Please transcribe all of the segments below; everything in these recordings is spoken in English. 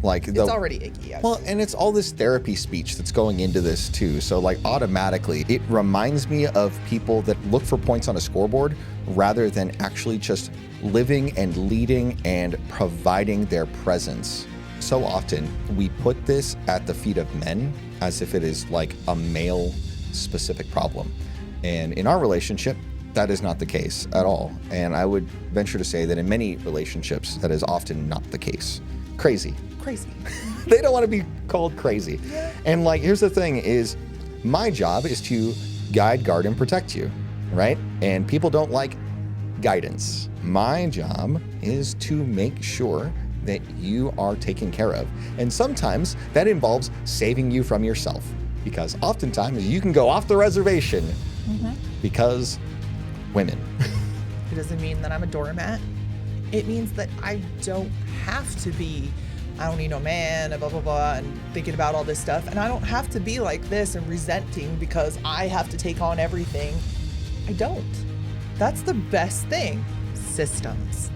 Like it's already icky. Well, and it's all this therapy speech that's going into this too. So like automatically, it reminds me of people that look for points on a scoreboard rather than actually just living and leading and providing their presence. So often we put this at the feet of men as if it is like a male specific problem. And in our relationship, that is not the case at all. And I would venture to say that in many relationships, that is often not the case. Crazy. They don't want to be called crazy. Yeah. And like, here's the thing is my job is to guide, guard, and protect you, right? And people don't like guidance. My job is to make sure that you are taken care of. And sometimes that involves saving you from yourself, because oftentimes you can go off the reservation because women. It doesn't mean that I'm a doormat. It means that I don't have to be, I don't need no man, and blah, blah, blah, and thinking about all this stuff. And I don't have to be like this and resenting because I have to take on everything. I don't. That's the best thing. Systems.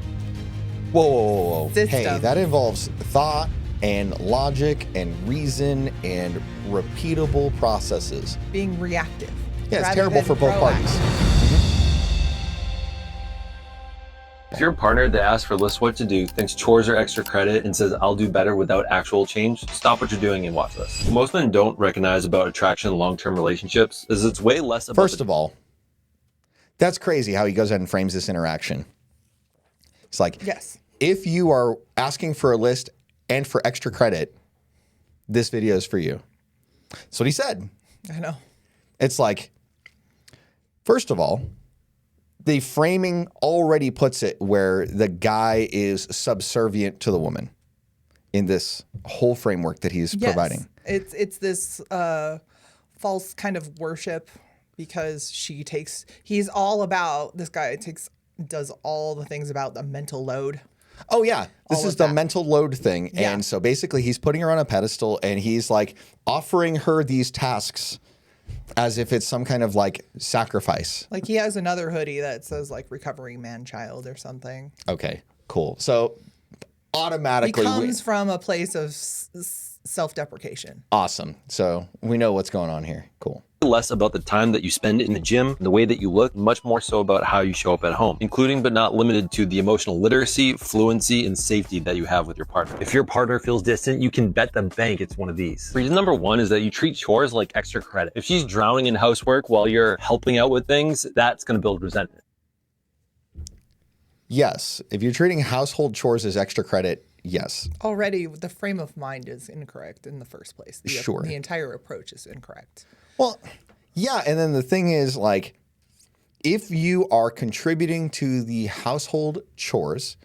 Whoa. Systems. Hey, that involves thought and logic and reason and repeatable processes. Being reactive. Yeah, it's terrible for both parties. If you're a partner that asks for lists what to do, thinks chores are extra credit, and says, I'll do better without actual change, stop what you're doing and watch this. What most men don't recognize about attraction in long-term relationships is it's way less about... First of all, that's crazy how he goes ahead and frames this interaction. It's like, yes, if you are asking for a list and for extra credit, this video is for you. That's what he said. I know. It's like, first of all, the framing already puts it where the guy is subservient to the woman in this whole framework that he's providing. It's this false kind of worship, because he's all about, this guy does all the things about the mental load. Oh yeah, this is the mental load thing. Yeah. And so basically he's putting her on a pedestal and he's like offering her these tasks as if it's some kind of like sacrifice. Like he has another hoodie that says like recovering man-child or something. Okay, cool. So automatically he comes from a place of self-deprecation. Awesome. So we know what's going on here. Cool. Less about the time that you spend in the gym, the way that you look, much more so about how you show up at home, including but not limited to the emotional literacy, fluency, and safety that you have with your partner. If your partner feels distant, you can bet the bank it's one of these. Reason number one is that you treat chores like extra credit. If she's drowning in housework while you're helping out with things, that's going to build resentment. Yes. If you're treating household chores as extra credit, yes. Already the frame of mind is incorrect in the first place. Sure. The entire approach is incorrect. Well, yeah. And then the thing is, like, if you are contributing to the household chores,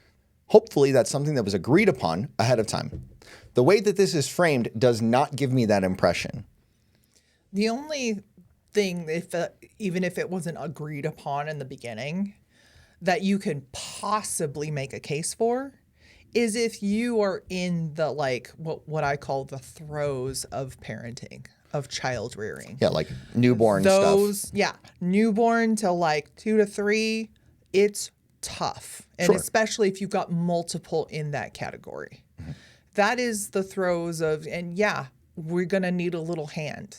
hopefully that's something that was agreed upon ahead of time. The way that this is framed does not give me that impression. The only thing, even if it wasn't agreed upon in the beginning, that you can possibly make a case for is if you are in the, like, what I call the throes of parenting, of child rearing. Yeah, like newborn stuff. Yeah, newborn to like 2 to 3, it's tough. And Sure. especially if you've got multiple in that category. Mm-hmm. That is the throes of, and yeah, we're going to need a little hand,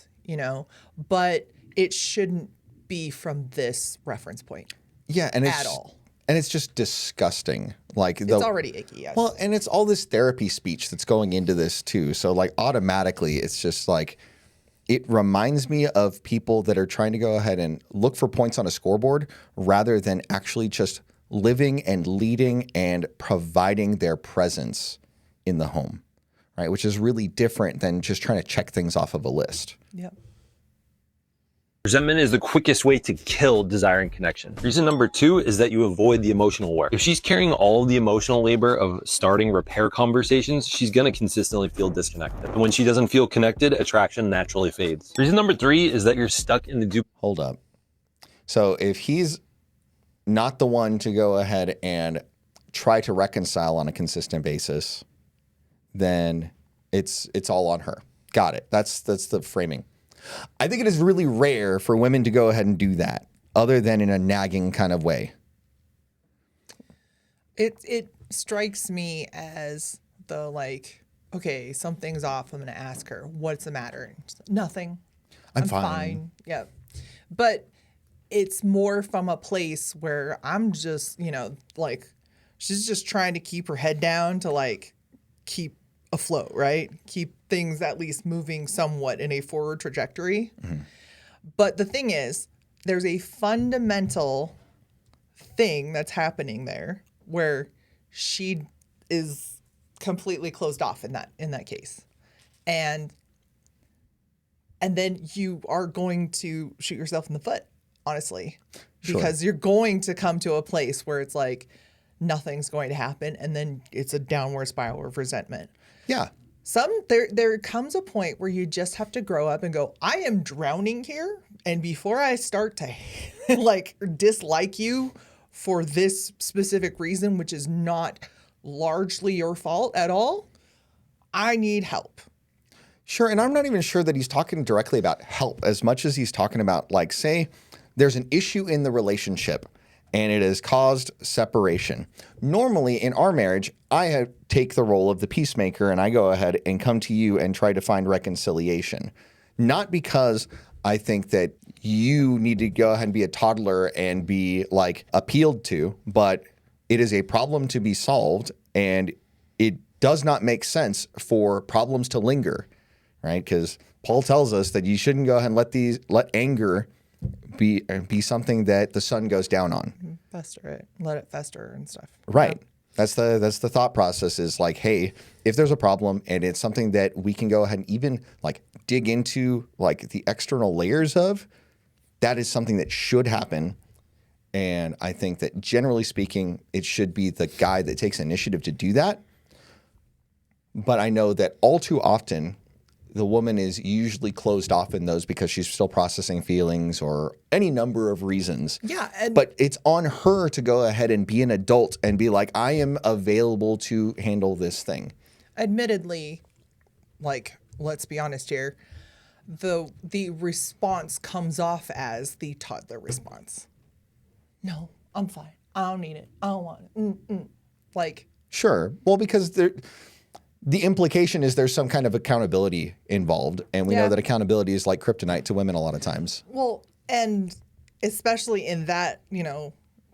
but it shouldn't be from this reference point. Yeah, and at all. And it's just disgusting. Like it's already icky, yes. Well, and it's all this therapy speech that's going into this too. So like automatically it's just like, it reminds me of people that are trying to go ahead and look for points on a scoreboard rather than actually just living and leading and providing their presence in the home, right? Which is really different than just trying to check things off of a list. Yep. Resentment is the quickest way to kill desiring connection. Reason number two is that you avoid the emotional work. If she's carrying all of the emotional labor of starting repair conversations, she's going to consistently feel disconnected. And when she doesn't feel connected, attraction naturally fades. Reason number three is that you're stuck in the Hold up. So if he's not the one to go ahead and try to reconcile on a consistent basis, then it's all on her. Got it. That's the framing. I think it is really rare for women to go ahead and do that, other than in a nagging kind of way. It strikes me as the like, okay, something's off. I'm going to ask her, what's the matter? And she's like, nothing. I'm fine. Yeah. But it's more from a place where I'm just, like, she's just trying to keep her head down to like keep afloat, right? Keep things at least moving somewhat in a forward trajectory. Mm-hmm. But the thing is, there's a fundamental thing that's happening there where she is completely closed off in that case. And then you are going to shoot yourself in the foot, honestly, because you're going to come to a place where it's like nothing's going to happen, and then it's a downward spiral of resentment. Yeah. There comes a point where you just have to grow up and go, I am drowning here, and before I start to like dislike you for this specific reason, which is not largely your fault at all, I need help. Sure, and I'm not even sure that he's talking directly about help as much as he's talking about, like, say, there's an issue in the relationship and it has caused separation. Normally, in our marriage, I take the role of the peacemaker and I go ahead and come to you and try to find reconciliation. Not because I think that you need to go ahead and be a toddler and be, like, appealed to, but it is a problem to be solved, and it does not make sense for problems to linger. Right, because Paul tells us that you shouldn't go ahead and let anger be something that the sun goes down on. Fester it, let it fester and stuff. Right. Yeah. That's the thought process is like, hey, if there's a problem and it's something that we can go ahead and even like dig into like the external layers of, that is something that should happen. And I think that generally speaking, it should be the guy that takes initiative to do that. But I know that all too often, the woman is usually closed off in those because she's still processing feelings or any number of reasons. Yeah. But it's on her to go ahead and be an adult and be like, I am available to handle this thing. Admittedly, like, let's be honest here, the response comes off as the toddler response. No, I'm fine. I don't need it. I don't want it. Like. Sure. Well, because the implication is there's some kind of accountability involved. And we know that accountability is like kryptonite to women a lot of times. Well, and especially in that,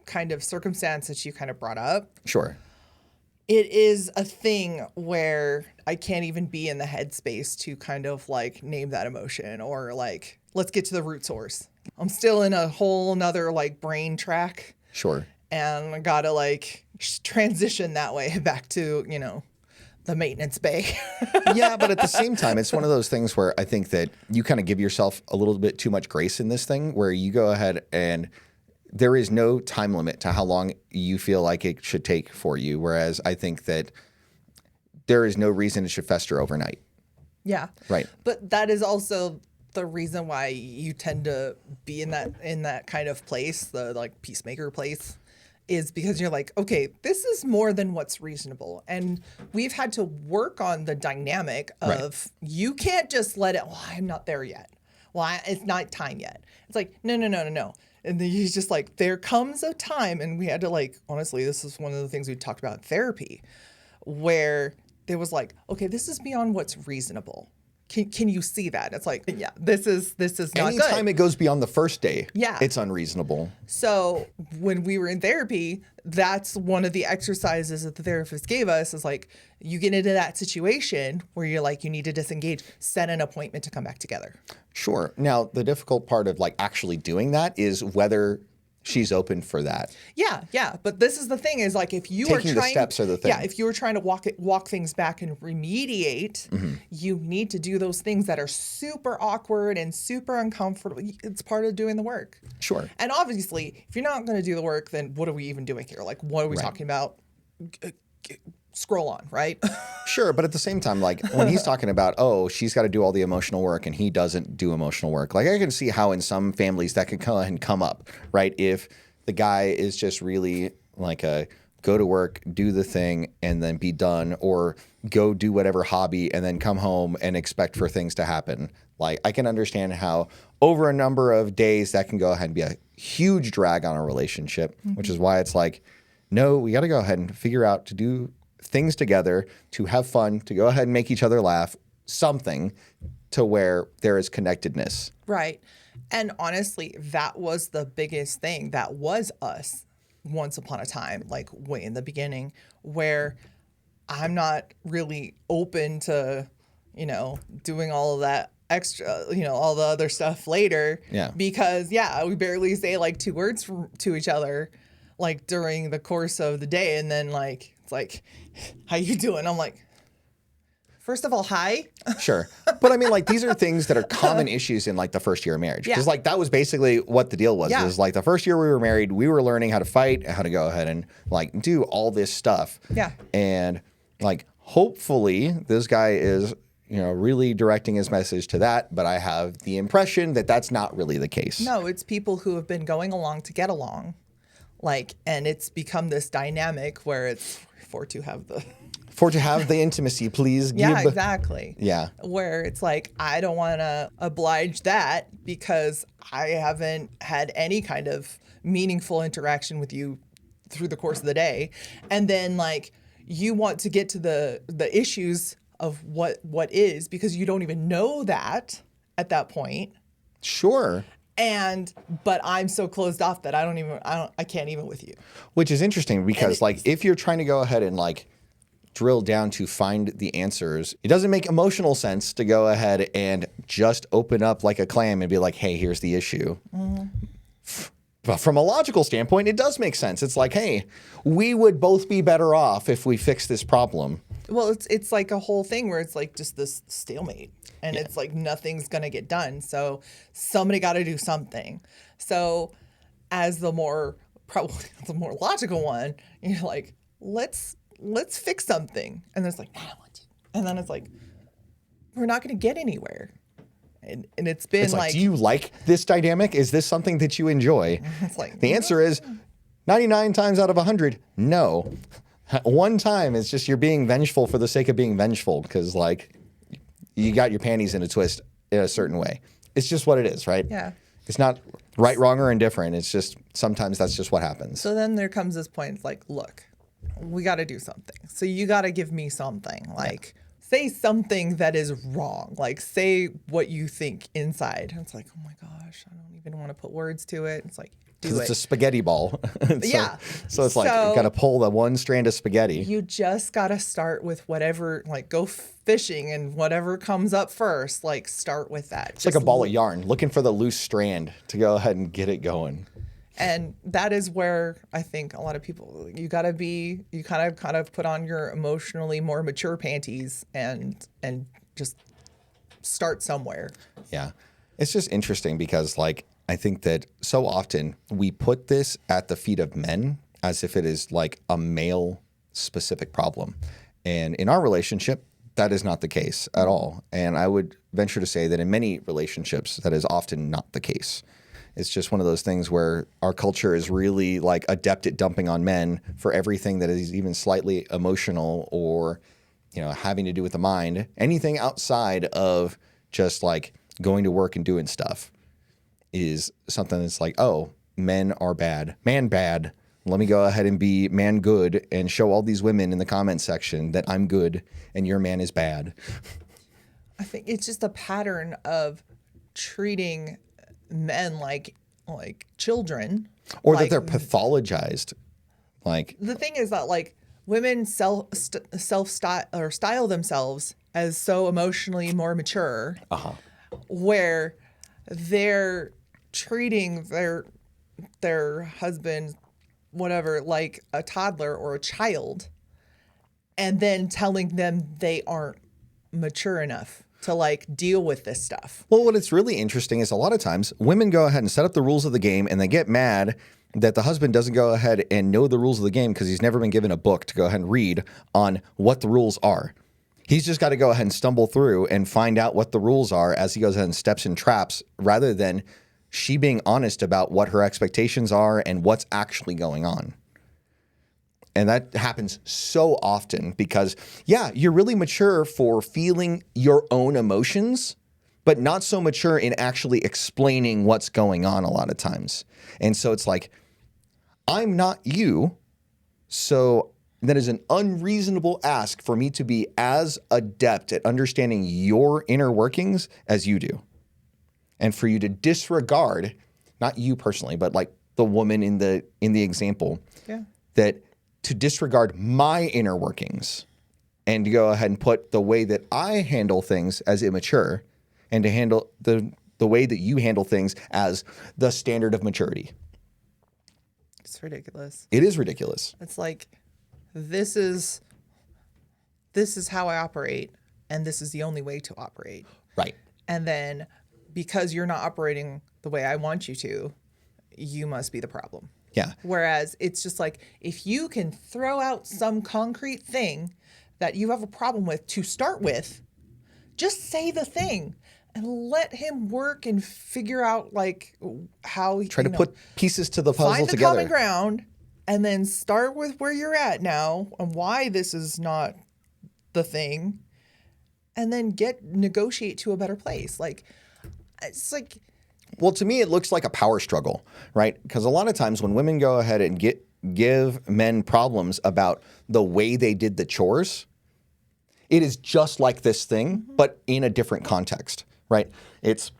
kind of circumstance that you kind of brought up. Sure. It is a thing where I can't even be in the headspace to kind of like name that emotion or like, let's get to the root source. I'm still in a whole nother like brain track. Sure. And I gotta like transition that way back to, the maintenance bay. Yeah, but at the same time, it's one of those things where I think that you kind of give yourself a little bit too much grace in this thing where you go ahead and there is no time limit to how long you feel like it should take for you. Whereas I think that there is no reason it should fester overnight. Yeah. Right. But that is also the reason why you tend to be in that kind of place, the like peacemaker place. Is because you're like, okay, this is more than what's reasonable. And we've had to work on the dynamic of you can't just let it, well, I'm not there yet. Well, it's not time yet. It's like, no. And then he's just like, there comes a time, and we had to like, honestly, this is one of the things we talked about in therapy, where there was like, okay, this is beyond what's reasonable. Can you see that? It's like, yeah, this is not good. Anytime it goes beyond the first day, yeah, it's unreasonable. So when we were in therapy, that's one of the exercises that the therapist gave us is like, you get into that situation where you're like, you need to disengage, set an appointment to come back together. Sure. Now, the difficult part of like actually doing that is whether she's open for that. Yeah. But this is the thing is like if you taking the steps are the thing. Yeah, if you were trying to walk things back and remediate, you need to do those things that are super awkward and super uncomfortable. It's part of doing the work. Sure. And obviously, if you're not going to do the work, then what are we even doing here? Like, what are we talking about? Scroll on, right? Sure, but at the same time, like when he's talking about, oh, she's got to do all the emotional work and he doesn't do emotional work. Like I can see how in some families that could come up, right? If the guy is just really like a go to work, do the thing, and then be done, or go do whatever hobby and then come home and expect for things to happen. Like I can understand how over a number of days that can go ahead and be a huge drag on a relationship, which is why it's like, no, we got to go ahead and figure out to do things together, to have fun, to go ahead and make each other laugh, something to where there is connectedness. Right. And honestly, that was the biggest thing. That was us once upon a time, like way in the beginning, where I'm not really open to, doing all of that extra, all the other stuff later. Yeah. Because, we barely say like 2 words to each other, like during the course of the day. And then like, it's like, how you doing? I'm like, first of all, hi. Sure. But I mean, like, these are things that are common issues in like the first year of marriage. Because like that was basically what the deal was. Yeah. Is like the first year we were married, we were learning how to fight, how to go ahead and like do all this stuff. Yeah. And like, hopefully this guy is, really directing his message to that. But I have the impression that that's not really the case. No, it's people who have been going along to get along. Like, and it's become this dynamic where it's for to have the intimacy, please. Yeah, exactly. Yeah. Where it's like, I don't want to oblige that because I haven't had any kind of meaningful interaction with you through the course of the day. And then like you want to get to the issues of what is, because you don't even know that at that point. Sure. But I'm so closed off that I can't even with you. Which is interesting because like if you're trying to go ahead and like drill down to find the answers, it doesn't make emotional sense to go ahead and just open up like a clam and be like, hey, here's the issue. Mm-hmm. But from a logical standpoint, it does make sense. It's like, hey, we would both be better off if we fix this problem. Well, it's like a whole thing where it's like just this stalemate and it's like nothing's going to get done. So somebody got to do something. So as the more logical one, you're like, let's fix something. And then it's like, I don't want to. And then it's like, we're not going to get anywhere. And it's been it's like, do you like this dynamic? Is this something that you enjoy? It's like, the answer is 99 times out of 100, no. One time it's just you're being vengeful for the sake of being vengeful because like you got your panties in a twist in a certain way. It's just what it is, right? Yeah. It's not right, wrong, or indifferent. It's just sometimes that's just what happens. So then there comes this point, it's like, look, we got to do something. So you got to give me something. Like, say something that is wrong. Like, say what you think inside. And it's like, oh my gosh, I don't even want to put words to it. It's like, do it. It's a spaghetti ball. Yeah. So it's like, you got to pull the one strand of spaghetti. You just got to start with whatever, like, go fishing and whatever comes up first, like, start with that. It's like a ball of yarn, looking for the loose strand to go ahead and get it going. And that is where I think a lot of people, you kind of put on your emotionally more mature panties and just start somewhere. Yeah. It's just interesting because like, I think that so often we put this at the feet of men as if it is like a male specific problem. And in our relationship, that is not the case at all. And I would venture to say that in many relationships, that is often not the case. It's just one of those things where our culture is really like adept at dumping on men for everything that is even slightly emotional or, having to do with the mind, anything outside of just like going to work and doing stuff is something that's like, oh, men are bad, man bad. Let me go ahead and be man good and show all these women in the comment section that I'm good and your man is bad. I think it's just a pattern of treating men like children, or that they're pathologized. Like the thing is that like women style themselves as so emotionally more mature, where they're treating their husband, whatever, like a toddler or a child, and then telling them they aren't mature enough to like deal with this stuff. Well, what it's really interesting is a lot of times women go ahead and set up the rules of the game and they get mad that the husband doesn't go ahead and know the rules of the game because he's never been given a book to go ahead and read on what the rules are. He's just got to go ahead and stumble through and find out what the rules are as he goes ahead and steps in traps, rather than she being honest about what her expectations are and what's actually going on. And that happens so often because, yeah, you're really mature for feeling your own emotions, but not so mature in actually explaining what's going on a lot of times. And so it's like, I'm not you, so that is an unreasonable ask for me to be as adept at understanding your inner workings as you do. And for you to disregard, not you personally, but like the woman in the example, that to disregard my inner workings and to go ahead and put the way that I handle things as immature and to handle the way that you handle things as the standard of maturity. It's ridiculous. It is ridiculous. It's like, this is how I operate, and this is the only way to operate. Right. And then because you're not operating the way I want you to, you must be the problem. Yeah. Whereas it's just like, if you can throw out some concrete thing that you have a problem with to start with, just say the thing and let him work and figure out like how he Try to put pieces to the puzzle together. Find the common ground and then start with where you're at now and why this is not the thing, and then negotiate to a better place. Like, it's like, well, to me, it looks like a power struggle, right? Because a lot of times when women go ahead and give men problems about the way they did the chores, it is just like this thing, but in a different context, right? It's,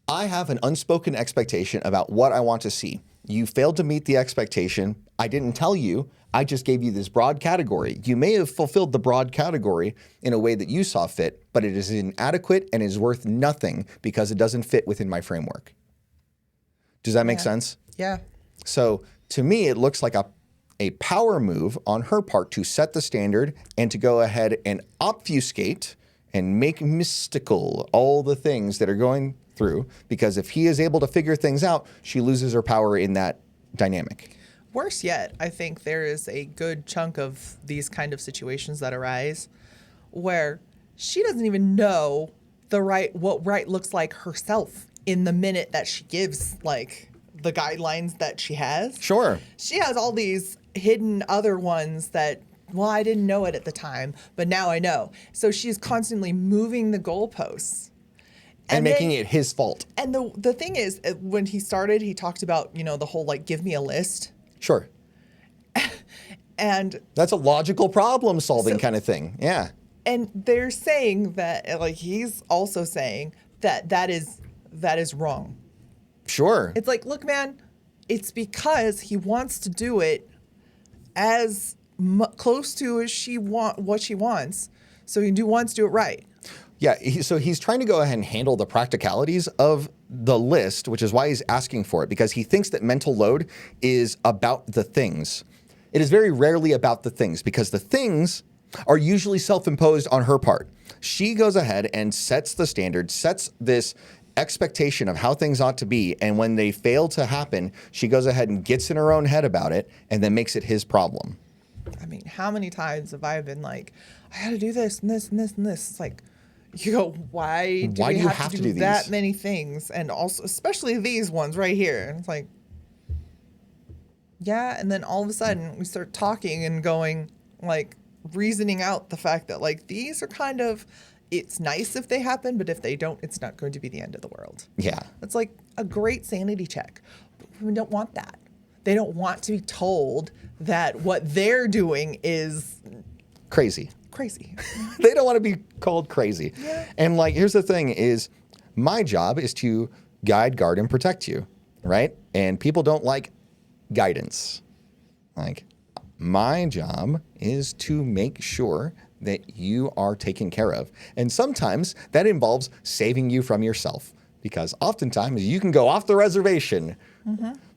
I have an unspoken expectation about what I want to see. You failed to meet the expectation. I didn't tell you. I just gave you this broad category. You may have fulfilled the broad category in a way that you saw fit, but it is inadequate and is worth nothing because it doesn't fit within my framework. Does that make sense? Yeah. So to me, it looks like a power move on her part to set the standard and to go ahead and obfuscate and make mystical all the things that are going through, because if he is able to figure things out, she loses her power in that dynamic. Worse yet, I think there is a good chunk of these kind of situations that arise where she doesn't even know what right looks like herself in the minute that she gives like the guidelines that she has. Sure. She has all these hidden other ones that, well, I didn't know it at the time, but now I know. So she's constantly moving the goalposts. And making it his fault. And the thing is, when he started, he talked about, the whole like, give me a list. Sure. And that's a logical problem solving kind of thing. Yeah. And they're saying that, like, he's also saying that is wrong. Sure. It's like, look, man, it's because he wants to do it as close to as what she wants, so he wants to do it right. Yeah, so he's trying to go ahead and handle the practicalities of the list, which is why he's asking for it, because he thinks that mental load is about the things. It is very rarely about the things, because the things are usually self-imposed on her part. She goes ahead and sets the standard, sets this expectation of how things ought to be, and when they fail to happen, she goes ahead and gets in her own head about it and then makes it his problem. I mean, how many times have I been like, I got to do this and this and this and this? It's like, you go, why do you have to do that these? Many things? And also, especially these ones right here. And it's like, yeah. And then all of a sudden we start talking and going, like, reasoning out the fact that, like, these are kind of, it's nice if they happen, but if they don't, it's not going to be the end of the world. Yeah. It's like a great sanity check. But women don't want that. They don't want to be told that what they're doing is crazy. They don't want to be called crazy. Yeah. And like, here's the thing is, my job is to guide, guard, and protect you, right? And people don't like guidance. Like, my job is to make sure that you are taken care of. And sometimes that involves saving you from yourself, because oftentimes you can go off the reservation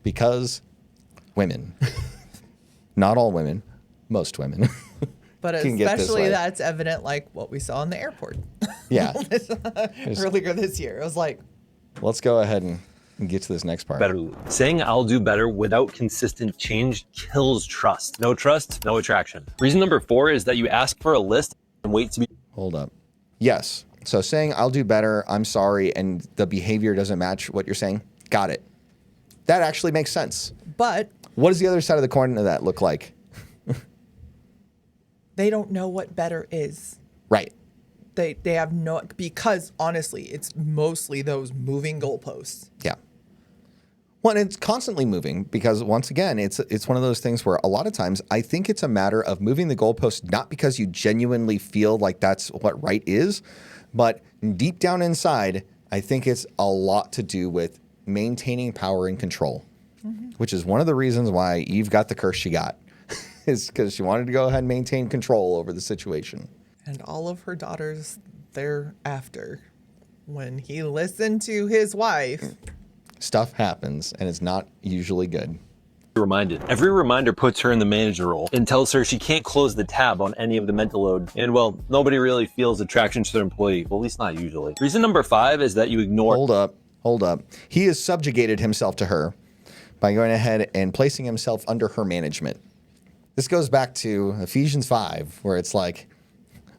because women, not all women, most women. But especially that's evident, like what we saw in the airport. Yeah. Earlier this year. It was like, let's go ahead and get to this next part. Better. Saying I'll do better without consistent change kills trust. No trust, no attraction. Reason number 4 is that you ask for a list and wait to be... Hold up. Yes. So saying I'll do better, I'm sorry, and the behavior doesn't match what you're saying. Got it. That actually makes sense. But what does the other side of the coin of that look like? They don't know what better is. Right. They have no, because honestly, it's mostly those moving goalposts. Yeah. Well, and it's constantly moving because once again, it's one of those things where a lot of times I think it's a matter of moving the goalpost, not because you genuinely feel like that's what right is, but deep down inside, I think it's a lot to do with maintaining power and control, which is one of the reasons why Eve got the curse she got, is because she wanted to go ahead and maintain control over the situation. And all of her daughters thereafter, when he listened to his wife. Stuff happens, and it's not usually good. Reminded. Every reminder puts her in the manager role and tells her she can't close the tab on any of the mental load. And well, nobody really feels attraction to their employee. Well, at least not usually. Reason number 5 is that you ignore. Hold up. He has subjugated himself to her by going ahead and placing himself under her management. This goes back to Ephesians 5, where it's like,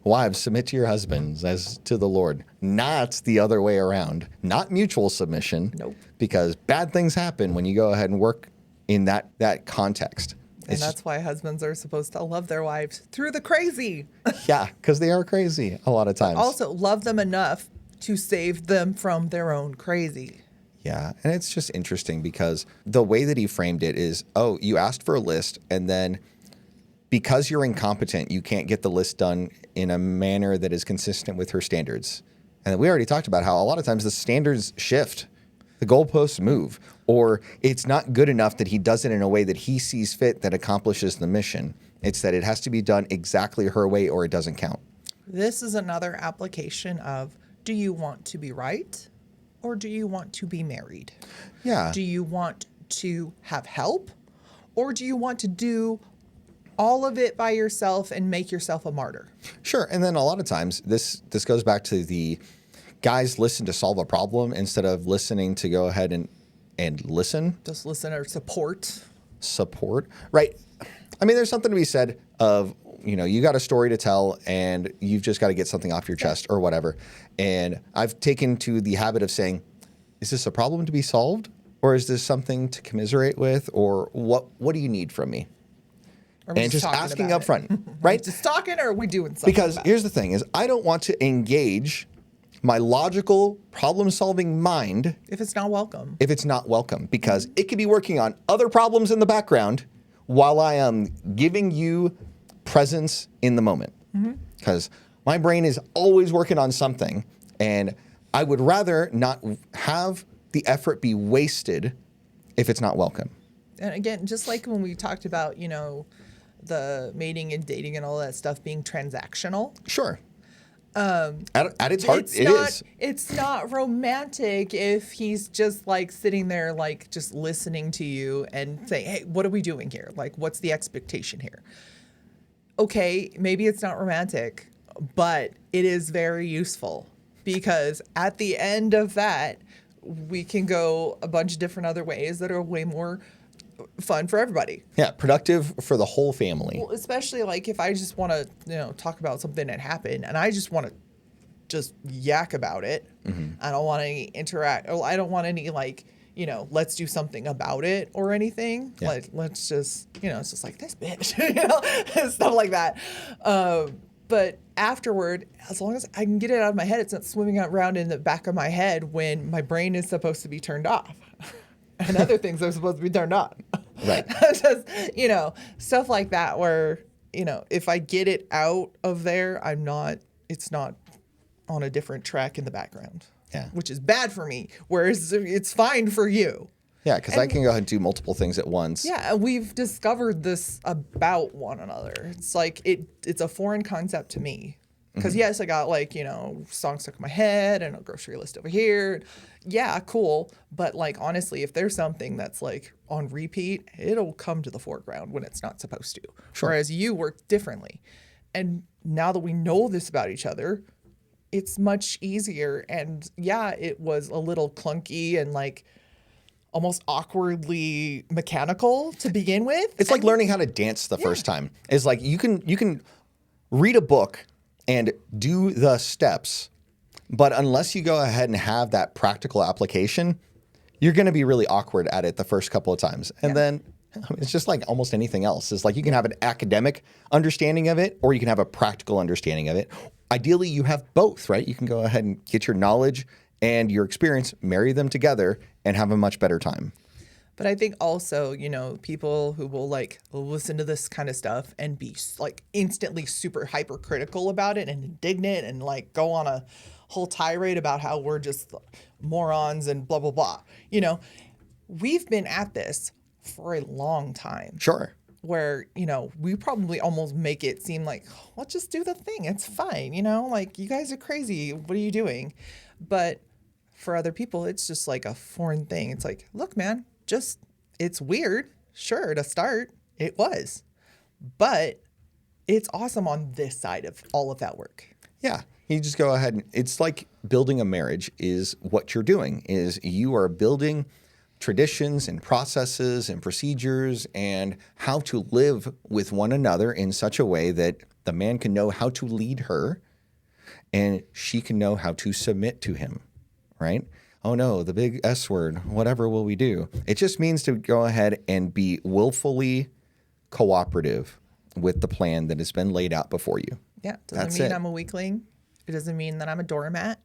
wives, submit to your husbands as to the Lord. Not the other way around. Not mutual submission. Nope. Because bad things happen when you go ahead and work in that context. And that's why husbands are supposed to love their wives through the crazy. Yeah, because they are crazy a lot of times. Also, love them enough to save them from their own crazy. Yeah, and it's just interesting because the way that he framed it is, oh, you asked for a list, and then because you're incompetent, you can't get the list done in a manner that is consistent with her standards. And we already talked about how a lot of times the standards shift, the goalposts move, or it's not good enough that he does it in a way that he sees fit that accomplishes the mission. It's that it has to be done exactly her way or it doesn't count. This is another application of, do you want to be right or do you want to be married? Yeah. Do you want to have help or do you want to do all of it by yourself and make yourself a martyr? Sure. And then a lot of times this goes back to the guys listen to solve a problem instead of listening to go ahead and listen. Just listen or support. Support. Right. I mean, there's something to be said of, you got a story to tell and you've just got to get something off your chest or whatever. And I've taken to the habit of saying, is this a problem to be solved? Or is this something to commiserate with? Or what do you need from me? And just asking up front, right? Just talking, or are we doing something? Because here's the thing is I don't want to engage my logical problem-solving mind if it's not welcome. Because it could be working on other problems in the background while I am giving you presence in the moment. Because my brain is always working on something, and I would rather not have the effort be wasted if it's not welcome. And again, just like when we talked about, the mating and dating and all that stuff being transactional. Sure. At its heart, it is. It's not romantic if he's just like sitting there, like just listening to you and saying, hey, what are we doing here? Like, what's the expectation here? Okay, maybe it's not romantic, but it is very useful because at the end of that, we can go a bunch of different other ways that are way more fun for everybody. Yeah, productive for the whole family. Well, especially like if I just want to, talk about something that happened and I just want to just yak about it. I don't want any I don't want any let's do something about it or anything. Yeah. Like, let's just, it's just like this bitch, stuff like that. But afterward, as long as I can get it out of my head, it's not swimming around in the back of my head when my brain is supposed to be turned off. And other things are supposed to be turned on. Right. Just, stuff like that where, if I get it out of there, it's not on a different track in the background. Yeah. Which is bad for me, whereas it's fine for you. Yeah, because I can go ahead and do multiple things at once. Yeah, we've discovered this about one another. It's like it's a foreign concept to me. Because yes, I got songs stuck in my head and a grocery list over here. Yeah, cool. But honestly, if there's something that's on repeat, it'll come to the foreground when it's not supposed to. Sure. Whereas you work differently. And now that we know this about each other, it's much easier. And yeah, it was a little clunky and almost awkwardly mechanical to begin with. It's like learning how to dance the first time. It's like you can read a book and do the steps, but unless you go ahead and have that practical application, you're going to be really awkward at it the first couple of times. And then it's just like almost anything else. It's like you can have an academic understanding of it or you can have a practical understanding of it. Ideally, you have both, right? You can go ahead and get your knowledge and your experience, marry them together, and have a much better time. But I think also, people who will like listen to this kind of stuff and be like instantly super hypercritical about it and indignant and like go on a whole tirade about how we're just morons and blah, blah, blah. We've been at this for a long time. Sure. Where, we probably almost make it seem like, let's just do the thing. It's fine. Like you guys are crazy. What are you doing? But for other people, it's just like a foreign thing. It's like, look, man, it's weird. Sure, to start, it was. But it's awesome on this side of all of that work. Yeah. You just go ahead and it's like building a marriage is what you're doing is you are building traditions and processes and procedures and how to live with one another in such a way that the man can know how to lead her and she can know how to submit to him, right? Oh no, the big S word, whatever will we do? It just means to go ahead and be willfully cooperative with the plan that has been laid out before you. Yeah, doesn't mean I'm a weakling. It doesn't mean that I'm a doormat.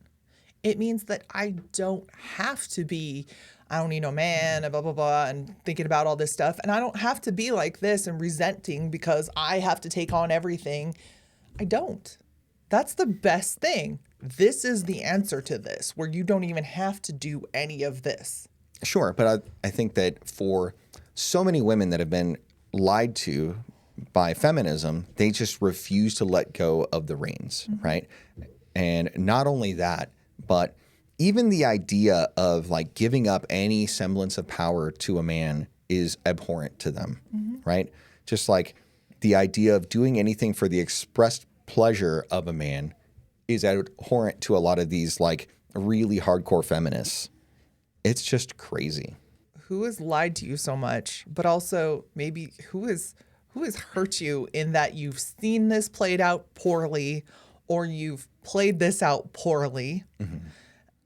It means that I don't have to be, I don't need no man, and blah, blah, blah, and thinking about all this stuff. And I don't have to be like this and resenting because I have to take on everything. I don't. That's the best thing. This is the answer to this, where you don't even have to do any of this. Sure, but I think that for so many women that have been lied to by feminism, they just refuse to let go of the reins, right? And not only that, but even the idea of like giving up any semblance of power to a man is abhorrent to them, right? Just like the idea of doing anything for the expressed pleasure of a man is abhorrent to a lot of these like really hardcore feminists. It's just crazy. Who has lied to you so much, but also maybe who has hurt you in that you've seen this played out poorly or you've played this out poorly.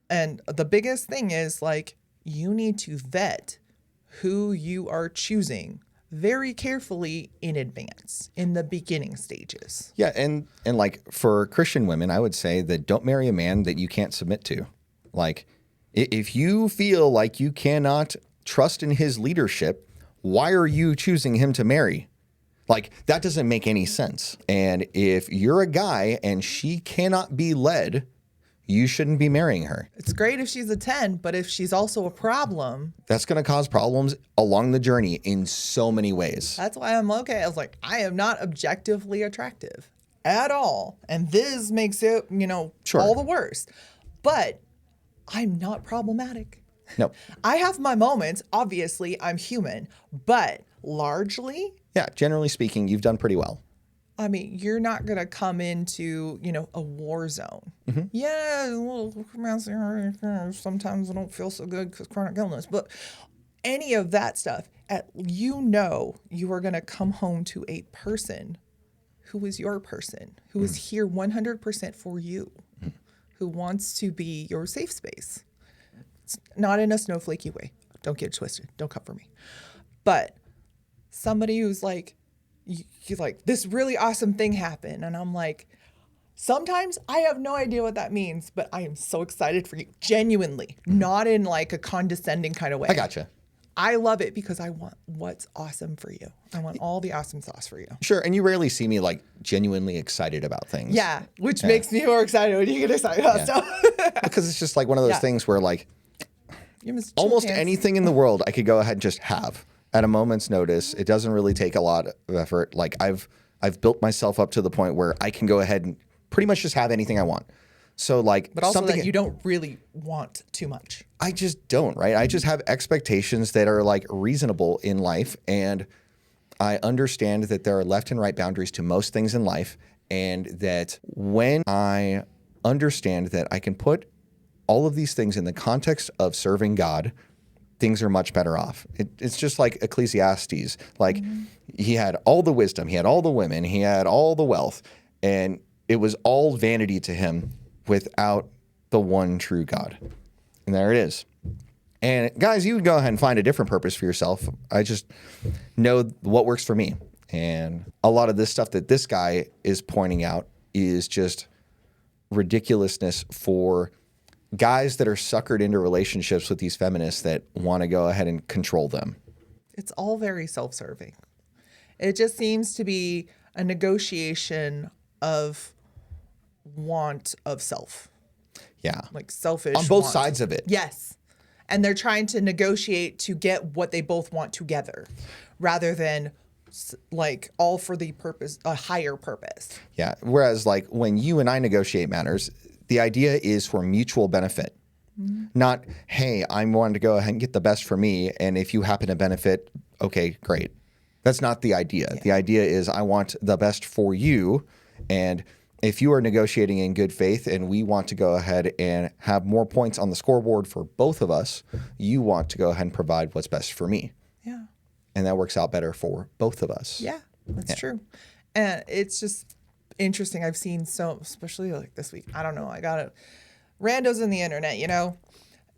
And the biggest thing is like you need to vet who you are choosing very carefully in advance in the beginning stages. Yeah, and like for Christian women, I would say that don't marry a man that you can't submit to. Like if you feel like you cannot trust in his leadership, why are you choosing him to marry? Like that doesn't make any sense. And if you're a guy and she cannot be led, you shouldn't be marrying her. It's great if she's a 10, but if she's also a problem, that's going to cause problems along the journey in so many ways. That's why I'm okay. I was like, I am not objectively attractive at all. And this makes it, Sure. all the worse. But I'm not problematic. No. I have my moments. Obviously, I'm human. But largely, yeah, generally speaking, you've done pretty well. I mean, you're not going to come into, a war zone. Yeah, sometimes I don't feel so good because chronic illness. But any of that stuff, you are going to come home to a person who is your person, who is here 100% for you, who wants to be your safe space. It's not in a snowflakey way. Don't get it twisted. Don't come for me. But somebody who's like, you're like, this really awesome thing happened. And I'm like, sometimes I have no idea what that means, but I am so excited for you. Genuinely, not in like a condescending kind of way. I gotcha. I love it because I want what's awesome for you. I want all the awesome sauce for you. Sure. And you rarely see me like genuinely excited about things. Yeah. Which makes me more excited when you get excited about stuff. Because it's just like one of those things where like almost anything in the world I could go ahead and just have at a moment's notice. It doesn't really take a lot of effort. Like I've built myself up to the point where I can go ahead and pretty much just have anything I want. So like, but also that you don't really want too much. I just don't, right? I just have expectations that are like reasonable in life. And I understand that there are left and right boundaries to most things in life. And that when I understand that I can put all of these things in the context of serving God, things are much better off. It's just like Ecclesiastes. Like he had all the wisdom, he had all the women, he had all the wealth, and it was all vanity to him without the one true God. And there it is. And guys, you can go ahead and find a different purpose for yourself. I just know what works for me. And a lot of this stuff that this guy is pointing out is just ridiculousness for guys that are suckered into relationships with these feminists that want to go ahead and control them. It's all very self-serving. It just seems to be a negotiation of want of self. Yeah. Like selfish On both want. sides of it. Yes. And they're trying to negotiate to get what they both want together rather than like all for the purpose, a higher purpose. Yeah. Whereas like when you and I negotiate matters, the idea is for mutual benefit. Not, hey, I'm wanting to go ahead and get the best for me. And if you happen to benefit, okay, great. That's not the idea. Yeah. The idea is I want the best for you. And if you are negotiating in good faith and we want to go ahead and have more points on the scoreboard for both of us, you want to go ahead and provide what's best for me. Yeah. And that works out better for both of us. Yeah, that's true. And it's just interesting. I've seen so, especially like this week, I don't know, I got it. Randos on the internet, you know,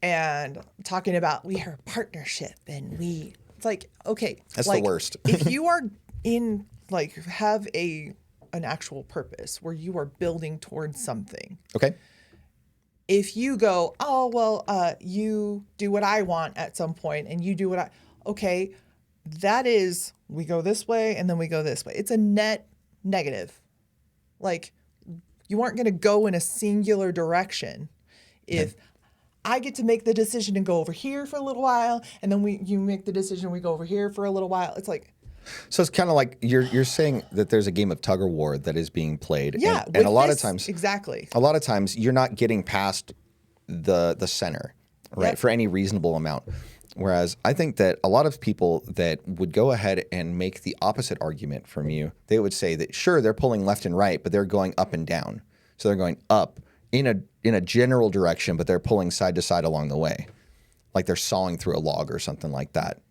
and talking about we are a partnership and it's like, okay. That's like, the worst. If you are in, like, have an actual purpose where you are building towards something. Okay. If you go, oh, well, you do what I want at some point and you do what okay, that is, we go this way and then we go this way. It's a net negative. Like, you aren't going to go in a singular direction. If I get to make the decision and go over here for a little while, and then you make the decision, we go over here for a little while. It's like, so it's kind of like you're saying that there's a game of tug of war that is being played. Yeah, and a lot of times, exactly. A lot of times you're not getting past the center, right? Yep. For any reasonable amount. Whereas I think that a lot of people that would go ahead and make the opposite argument from you, they would say that sure, they're pulling left and right, but they're going up and down. So they're going up in a general direction, but they're pulling side to side along the way, like they're sawing through a log or something like that.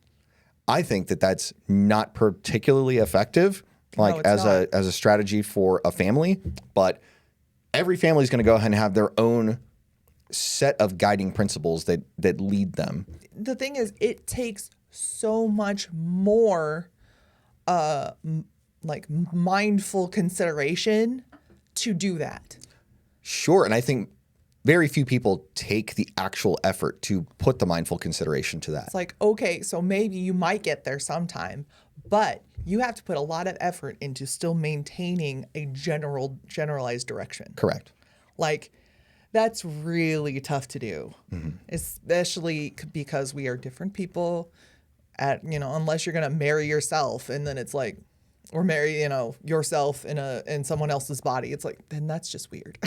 I think that that's not particularly effective, like as a strategy for a family. But every family is going to go ahead and have their own set of guiding principles that lead them. The thing is, it takes so much more like mindful consideration to do that. Sure. And I think very few people take the actual effort to put the mindful consideration to that. It's like, okay, so maybe you might get there sometime, but you have to put a lot of effort into still maintaining a generalized direction. Correct. Like, that's really tough to do, especially because we are different people unless you're going to marry yourself and then it's like, or marry, yourself in someone else's body. It's like, then that's just weird.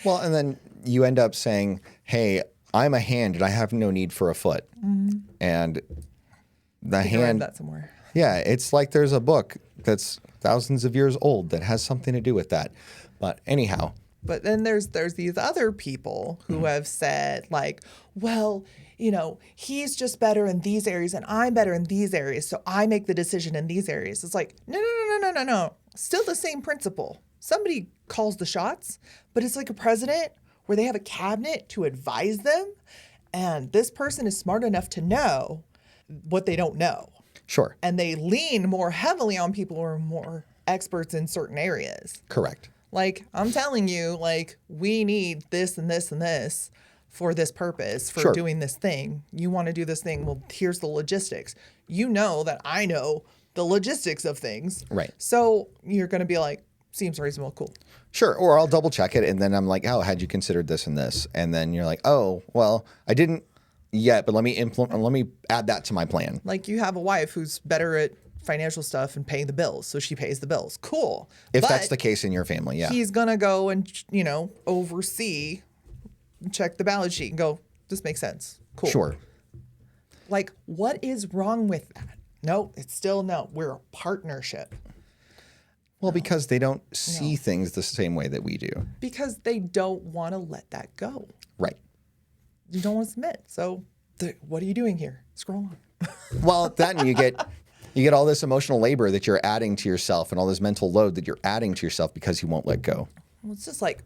Well, and then you end up saying, hey, I'm a hand and I have no need for a foot. Mm-hmm. And the hand. I read that somewhere. Yeah, it's like there's a book that's thousands of years old that has something to do with that. But anyhow. But then there's these other people who have said like, well, he's just better in these areas and I'm better in these areas. So I make the decision in these areas. It's like, no. Still the same principle. Somebody calls the shots, but it's like a president where they have a cabinet to advise them. And this person is smart enough to know what they don't know. Sure. And they lean more heavily on people who are more experts in certain areas. Correct. Like, I'm telling you, like, we need this and this and this for this purpose, for Sure. doing this thing. You want to do this thing. Well, here's the logistics. You know that I know the logistics of things. Right. So you're going to be like, seems reasonable, cool. Sure. Or I'll double check it. And then I'm like, oh, had you considered this and this? And then you're like, oh, well, I didn't yet, but let me add that to my plan. Like, you have a wife who's better at financial stuff and paying the bills, so she pays the bills. Cool. If that's the case in your family, yeah. He's going to go and, oversee, check the balance sheet and go, this makes sense. Cool. Sure. Like, what is wrong with that? No, it's still no. We're a partnership. Well, because they don't see things the same way that we do. Because they don't want to let that go. Right. You don't want to submit. So what are you doing here? Scroll on. Well, that and you get all this emotional labor that you're adding to yourself and all this mental load that you're adding to yourself because you won't let go. Well, it's just like,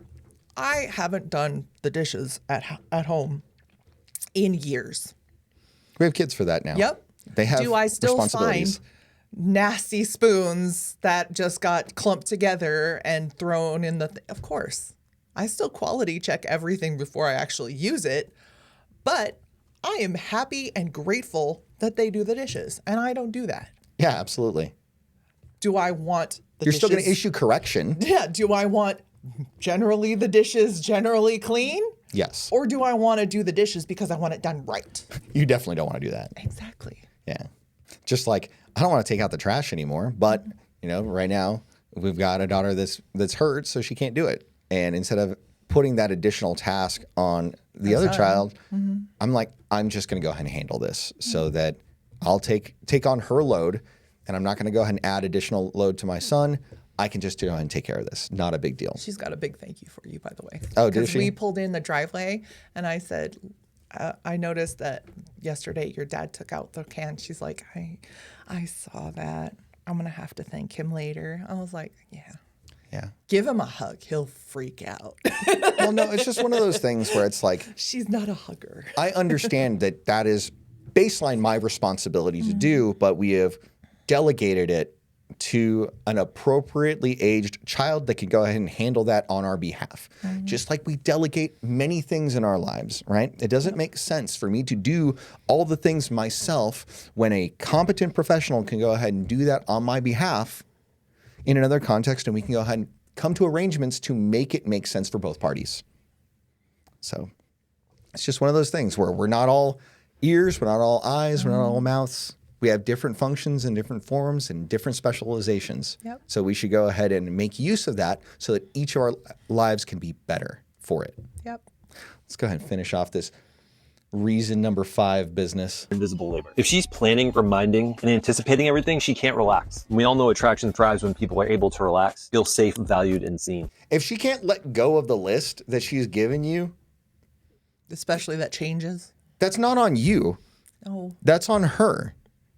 I haven't done the dishes at home in years. We have kids for that now. Yep. They have Do I still responsibilities. find nasty spoons that just got clumped together and thrown in the of course. I still quality check everything before I actually use it, but I am happy and grateful that they do the dishes, and I don't do that. Yeah, absolutely. Do I want the You're dishes? still going to issue correction. Yeah. Do I want generally the dishes generally clean? Yes. Or do I want to do the dishes because I want it done right? You definitely don't want to do that. Exactly. Yeah. Just like, I don't want to take out the trash anymore, but, right now we've got a daughter that's hurt, so she can't do it. And instead of putting that additional task on the other child, I'm like, I'm just going to go ahead and handle this so that I'll take on her load, and I'm not going to go ahead and add additional load to my son. I can just go ahead and take care of this. Not a big deal. She's got a big thank you for you, by the way. Oh, did Because she? we pulled in the driveway, and I said, I noticed that yesterday your dad took out the can. She's like, I saw that. I'm going to have to thank him later. I was like, yeah. Yeah. Give him a hug. He'll freak out. Well, no, it's just one of those things where it's like, She's not a hugger. I understand that is baseline my responsibility to do, but we have delegated it to an appropriately aged child that can go ahead and handle that on our behalf. Just like we delegate many things in our lives, right? It doesn't make sense for me to do all the things myself when a competent professional can go ahead and do that on my behalf in another context, and we can go ahead and come to arrangements to make it make sense for both parties. So it's just one of those things where we're not all ears, we're not all eyes, we're not all mouths. We have different functions and different forms and different specializations. Yep. So we should go ahead and make use of that so that each of our lives can be better for it. Yep. Let's go ahead and finish off this reason number 5 business. Invisible labor. If she's planning, reminding, and anticipating everything, she can't relax. We all know attraction thrives when people are able to relax, feel safe, valued, and seen. If she can't let go of the list that she's given you, Especially that changes. that's not on you. Oh, That's on her,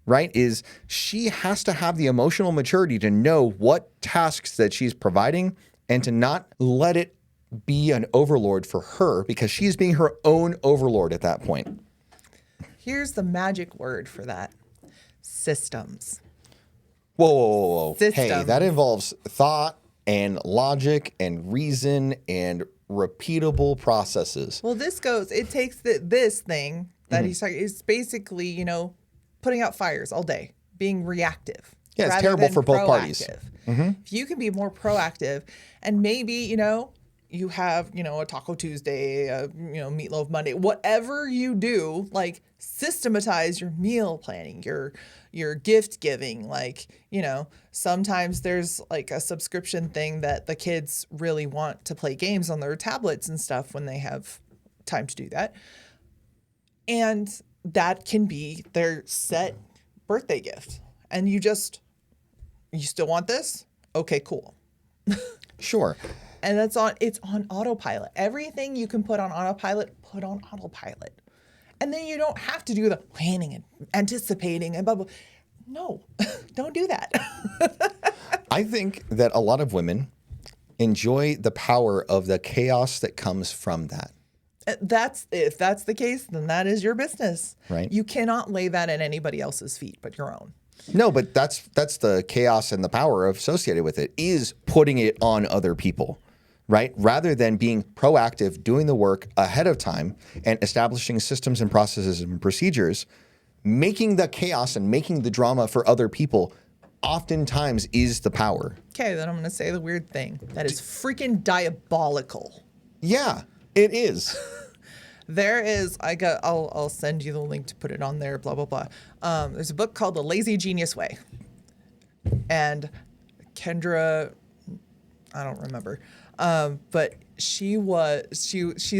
right? Is she has to have the emotional maturity to know what tasks that she's providing and to not let it be an overlord for her, because she's being her own overlord at that point. here's the magic word for that. Systems. Whoa. Hey, System. that involves thought and logic and reason and repeatable processes. Well, it takes this thing that he's talking, is basically, putting out fires all day, being reactive. Yeah, it's rather terrible than for both parties. proactive. If you can be more proactive, and maybe, you have, a Taco Tuesday, Meatloaf Monday, whatever you do, like systematize your meal planning, your gift giving. Like, sometimes there's like a subscription thing that the kids really want to play games on their tablets and stuff when they have time to do that. And that can be their set birthday gift. And you still want this? Okay, cool. Sure. And it's on autopilot. Everything you can put on autopilot, put on autopilot. And then you don't have to do the planning and anticipating and blah, blah. No, don't do that. I think that a lot of women enjoy the power of the chaos that comes from that. If that's the case, then that is your business. Right. You cannot lay that at anybody else's feet but your own. No, but that's the chaos and the power associated with it, is putting it on other people, right? Rather than being proactive, doing the work ahead of time and establishing systems and processes and procedures, making the chaos and making the drama for other people oftentimes is the power. Okay, then I'm going to say the weird thing. That is freaking diabolical. Yeah, it is. There is, I'll send you the link to put it on there, blah, blah, blah. There's a book called The Lazy Genius Way. And Kendra, I don't remember, but she's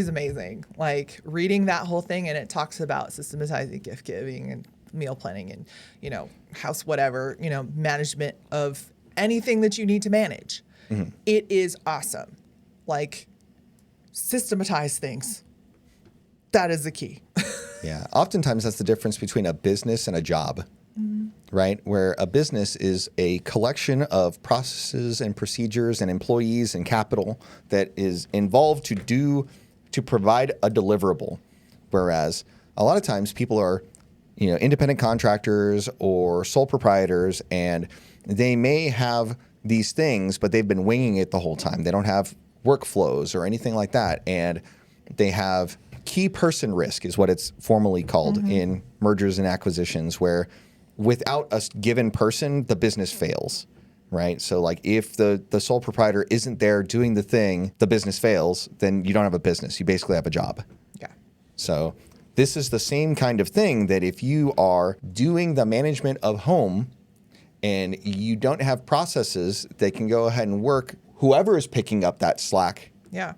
amazing. Like, reading that whole thing, and it talks about systematizing gift giving and meal planning and, house whatever, management of anything that you need to manage. Mm-hmm. It is awesome. Like, systematize things. That is the key. Yeah. Oftentimes that's the difference between a business and a job, right? Where a business is a collection of processes and procedures and employees and capital that is involved to provide a deliverable. Whereas a lot of times people are, independent contractors or sole proprietors, and they may have these things, but they've been winging it the whole time. They don't have workflows or anything like that. And they have key person risk is what it's formally called in mergers and acquisitions, where without a given person, the business fails, right? So like if the sole proprietor isn't there doing the thing, the business fails, then you don't have a business. You basically have a job. Yeah. So this is the same kind of thing that if you are doing the management of home and you don't have processes that can go ahead and work, whoever is picking up that slack, Yeah.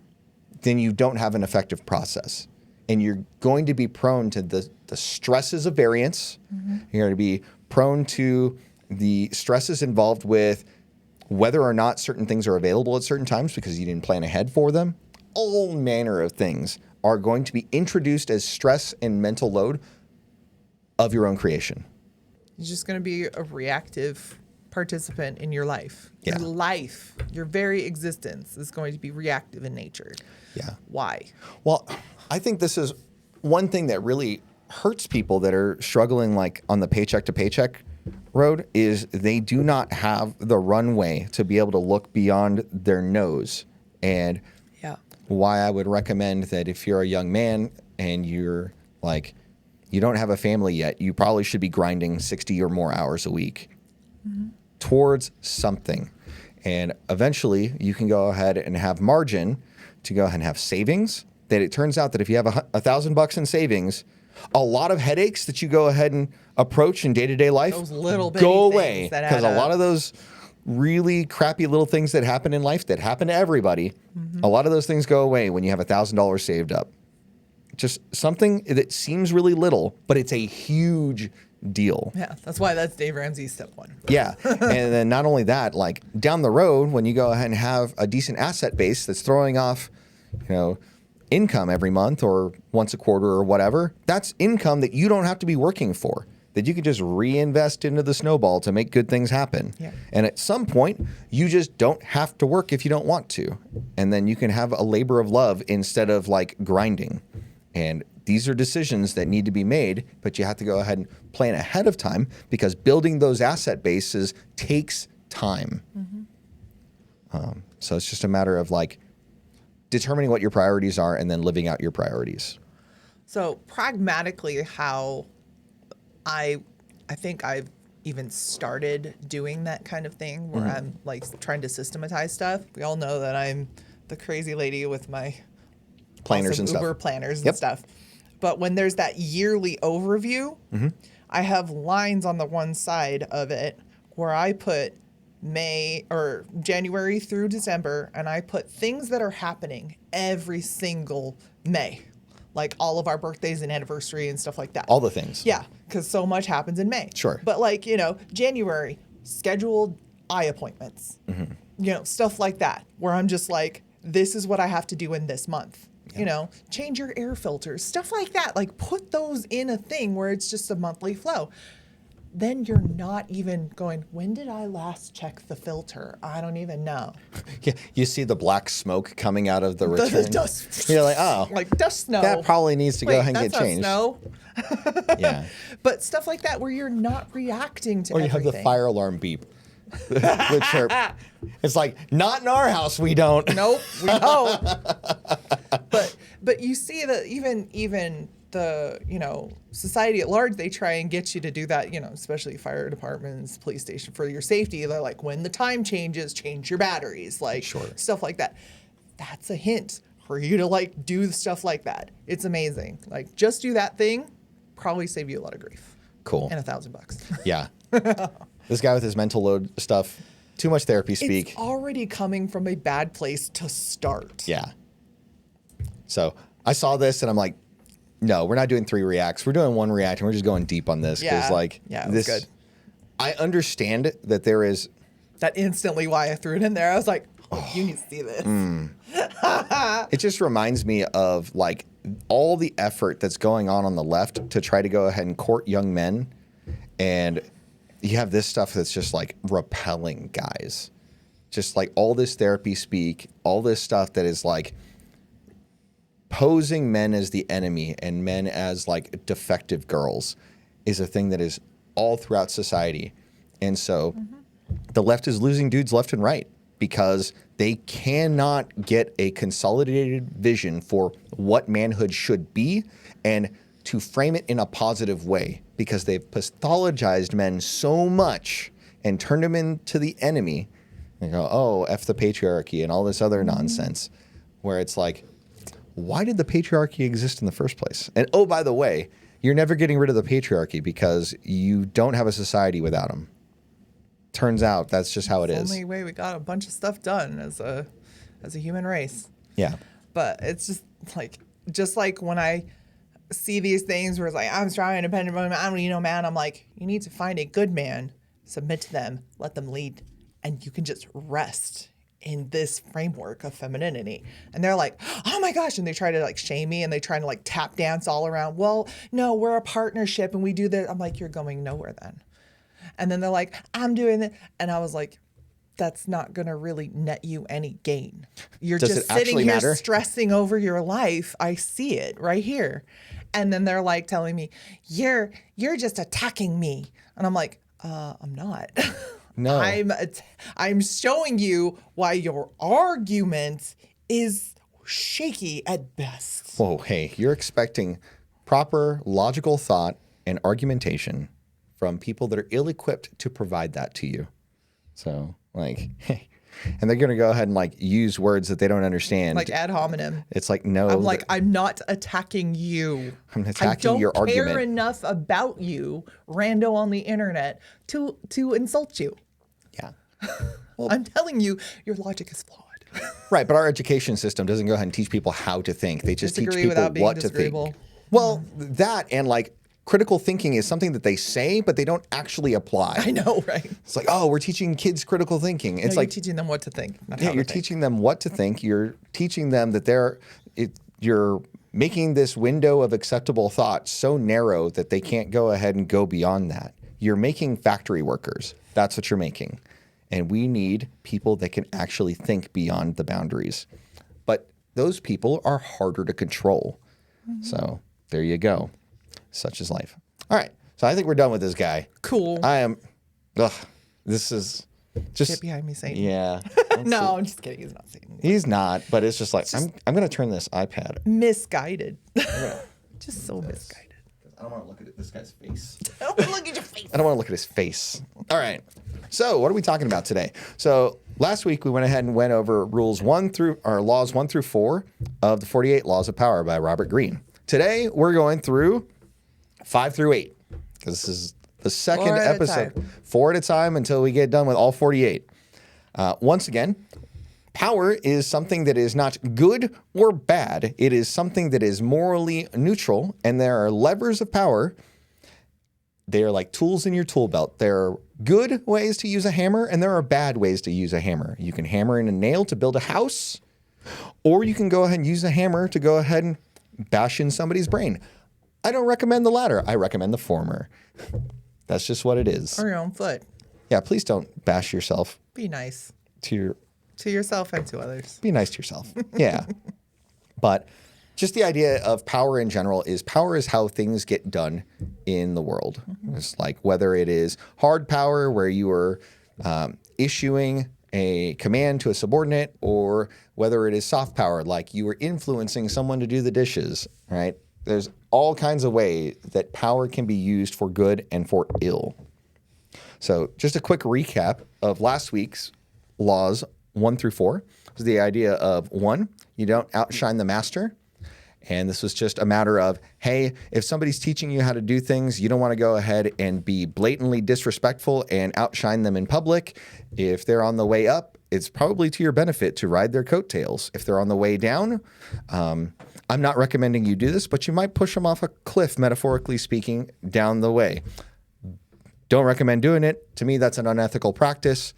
then you don't have an effective process. And you're going to be prone to the stresses of variance. You're going to be prone to the stresses involved with whether or not certain things are available at certain times because you didn't plan ahead for them. All manner of things are going to be introduced as stress and mental load of your own creation. You're just going to be a reactive participant in your life. Yeah. Your life, your very existence is going to be reactive in nature. Yeah. Why? Well, I think this is one thing that really hurts people that are struggling like on the paycheck to paycheck road is they do not have the runway to be able to look beyond their nose. And Yeah. why I would recommend that if you're a young man and you're like, you don't have a family yet, you probably should be grinding 60 or more hours a week towards something. And eventually you can go ahead and have margin to go ahead and have savings. That it turns out that if you have $1,000 in savings, a lot of headaches that you go ahead and approach in day-to-day life Those little bitty go things away. that Because add a lot up. of those really crappy little things that happen in life that happen to everybody, a lot of those things go away when you have $1,000 saved up. Just something that seems really little, but it's a huge deal. Yeah. That's why that's Dave Ramsey's step one. Yeah. And then not only that, like down the road, when you go ahead and have a decent asset base that's throwing off, income every month or once a quarter or whatever, that's income that you don't have to be working for, that you can just reinvest into the snowball to make good things happen. Yeah. And at some point, you just don't have to work if you don't want to. And then you can have a labor of love instead of like grinding. And these are decisions that need to be made, but you have to go ahead and plan ahead of time because building those asset bases takes time. So it's just a matter of like determining what your priorities are and then living out your priorities. So pragmatically, how I think I've even started doing that kind of thing where I'm like trying to systematize stuff. We all know that I'm the crazy lady with my Planners awesome and stuff. Uber planners and Yep. stuff. But when there's that yearly overview, I have lines on the one side of it where I put May or January through December, and I put things that are happening every single May, like all of our birthdays and anniversary and stuff like that. All the things. Yeah, because so much happens in May. Sure. But like, January, scheduled eye appointments, stuff like that, where I'm just like, this is what I have to do in this month. Change your air filters, stuff like that. Like put those in a thing where it's just a monthly flow. Then you're not even going, when did I last check the filter? I don't even know. Yeah, you see the black smoke coming out of the return. The dust. You're like, oh, Like dust snow. that probably needs to go ahead and that's get changed. Not snow. Yeah. But stuff like that where you're not reacting to Or you everything. have the fire alarm beep. The chirp. It's like, not in our house, we don't. Nope, we don't. But you see that even the society at large, they try and get you to do that, especially fire departments, police station, for your safety. They're like, when the time changes, change your batteries, like stuff like that. That's a hint for you to like do stuff like that. It's amazing. Like just do that thing, probably save you a lot of grief. Cool. And $1,000. Yeah. This guy with his mental load stuff, too much therapy speak. It's already coming from a bad place to start. Yeah. So I saw this and I'm like, no, we're not doing 3 reacts. We're doing 1 react and we're just going deep on this. Yeah. It was this, good. I understand that there is. That instantly why I threw it in there. I was like, you need to see this. It just reminds me of like all the effort that's going on the left to try to go ahead and court young men. And you have this stuff that's just like repelling guys. Just like all this therapy speak, all this stuff that is like posing men as the enemy and men as like defective girls is a thing that is all throughout society. And so the left is losing dudes left and right. because they cannot get a consolidated vision for what manhood should be and to frame it in a positive way, because they've pathologized men so much and turned them into the enemy. They go, oh, F the patriarchy and all this other nonsense, where it's like, why did the patriarchy exist in the first place? And oh, by the way, you're never getting rid of the patriarchy because you don't have a society without them. Turns out that's just how it is. The only way we got a bunch of stuff done as a human race. Yeah. But it's just like when I see these things where it's like, I'm strong, independent, I don't need no man. I'm like, you need to find a good man, submit to them, let them lead, and you can just rest in this framework of femininity. And they're like, oh my gosh. And they try to like shame me and they try to like tap dance all around. Well, no, we're a partnership and we do that. I'm like, you're going nowhere then. And then they're like, I'm doing it. And I was like, that's not going to really net you any gain. You're just sitting here stressing over your life. I see it right here. And then they're like telling me, you're just attacking me. And I'm like, I'm not. No. I'm showing you why your argument is shaky at best. Whoa, hey, you're expecting proper logical thought and argumentation from people that are ill-equipped to provide that to you. So, like, and they're going to go ahead and, like, use words that they don't understand. Like ad hominem. It's like, no. I'm like, I'm not attacking you. I'm attacking your argument. I don't care enough about you, rando on the internet, to insult you. Yeah. Well, I'm telling you, your logic is flawed. Right, but our education system doesn't go ahead and teach people how to think. They just teach people what to think. Well, that and, like, critical thinking is something that they say, but they don't actually apply. I know, right? It's like, oh, we're teaching kids critical thinking. It's like you're teaching them what to think. You're teaching them what to think. You're teaching them that you're making this window of acceptable thought so narrow that they can't go ahead and go beyond that. You're making factory workers. That's what you're making. And we need people that can actually think beyond the boundaries. But those people are harder to control. Mm-hmm. So there you go. Such is life. All right. So I think we're done with this guy. Cool. This is just... Get behind me, Satan. Yeah. No, I'm just kidding. He's not Satan. He's not, but it's just like, I'm going to turn this iPad. Misguided. Just so misguided. I don't want to look at this guy's face. I don't want to look at your face. I don't want to look at his face. All right. So what are we talking about today? So last week we went ahead and went over laws 1 through 4 of the 48 Laws of Power by Robert Greene. Today we're going through 5 through 8 because this is the second episode. 4 at a time until we get done with all 48. Once again, power is something that is not good or bad. It is something that is morally neutral, and there are levers of power. They are like tools in your tool belt. There are good ways to use a hammer, and there are bad ways to use a hammer. You can hammer in a nail to build a house, or you can go ahead and use a hammer to go ahead and bash in somebody's brain. I don't recommend the latter. I recommend the former. That's just what it is. Or your own foot. Yeah, please don't bash yourself. Be nice. To yourself and to others. Be nice to yourself. Yeah. But just the idea of power in general is power is how things get done in the world. Mm-hmm. It's like whether it is hard power where you are issuing a command to a subordinate, or whether it is soft power like you are influencing someone to do the dishes, right? There's all kinds of ways that power can be used for good and for ill. So just a quick recap of last week's laws 1 through 4 was the idea of 1, you don't outshine the master. And this was just a matter of, hey, if somebody's teaching you how to do things, you don't want to go ahead and be blatantly disrespectful and outshine them in public. If they're on the way up, it's probably to your benefit to ride their coattails. If they're on the way down, I'm not recommending you do this, but you might push them off a cliff, metaphorically speaking, down the way. Don't recommend doing it. To me, that's an unethical practice.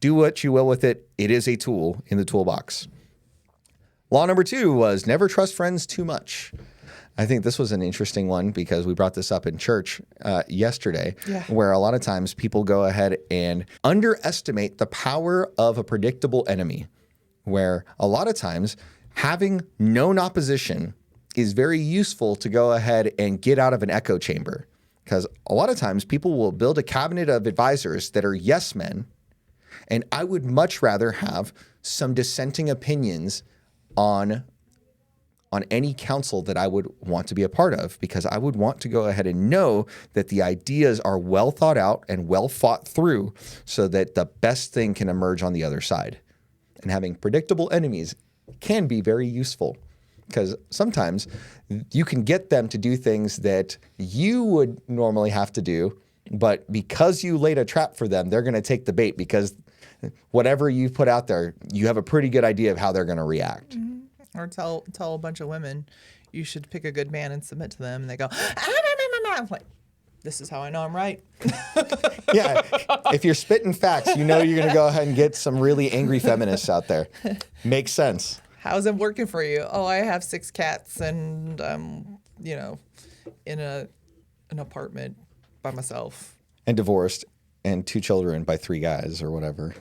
Do what you will with it. It is a tool in the toolbox. Law number 2 was never trust friends too much. I think this was an interesting one because we brought this up in church yesterday, where a lot of times people go ahead and underestimate the power of a predictable enemy, where a lot of times having known opposition is very useful to go ahead and get out of an echo chamber. Because a lot of times people will build a cabinet of advisors that are yes men, And I would much rather have some dissenting opinions on any council that I would want to be a part of, because I would want to go ahead and know that the ideas are well thought out and well fought through so that the best thing can emerge on the other side. And having predictable enemies can be very useful, because sometimes you can get them to do things that you would normally have to do, but because you laid a trap for them, they're going to take the bait, because whatever you put out there, you have a pretty good idea of how they're going to react. Mm-hmm. Or tell a bunch of women, you should pick a good man and submit to them. And they go, I'm like, this is how I know I'm right. Yeah, if you're spitting facts, you know you're going to go ahead and get some really angry feminists out there. Makes sense. How's it working for you? Oh, I have 6 cats and in an apartment by myself. And divorced and 2 children by 3 guys or whatever.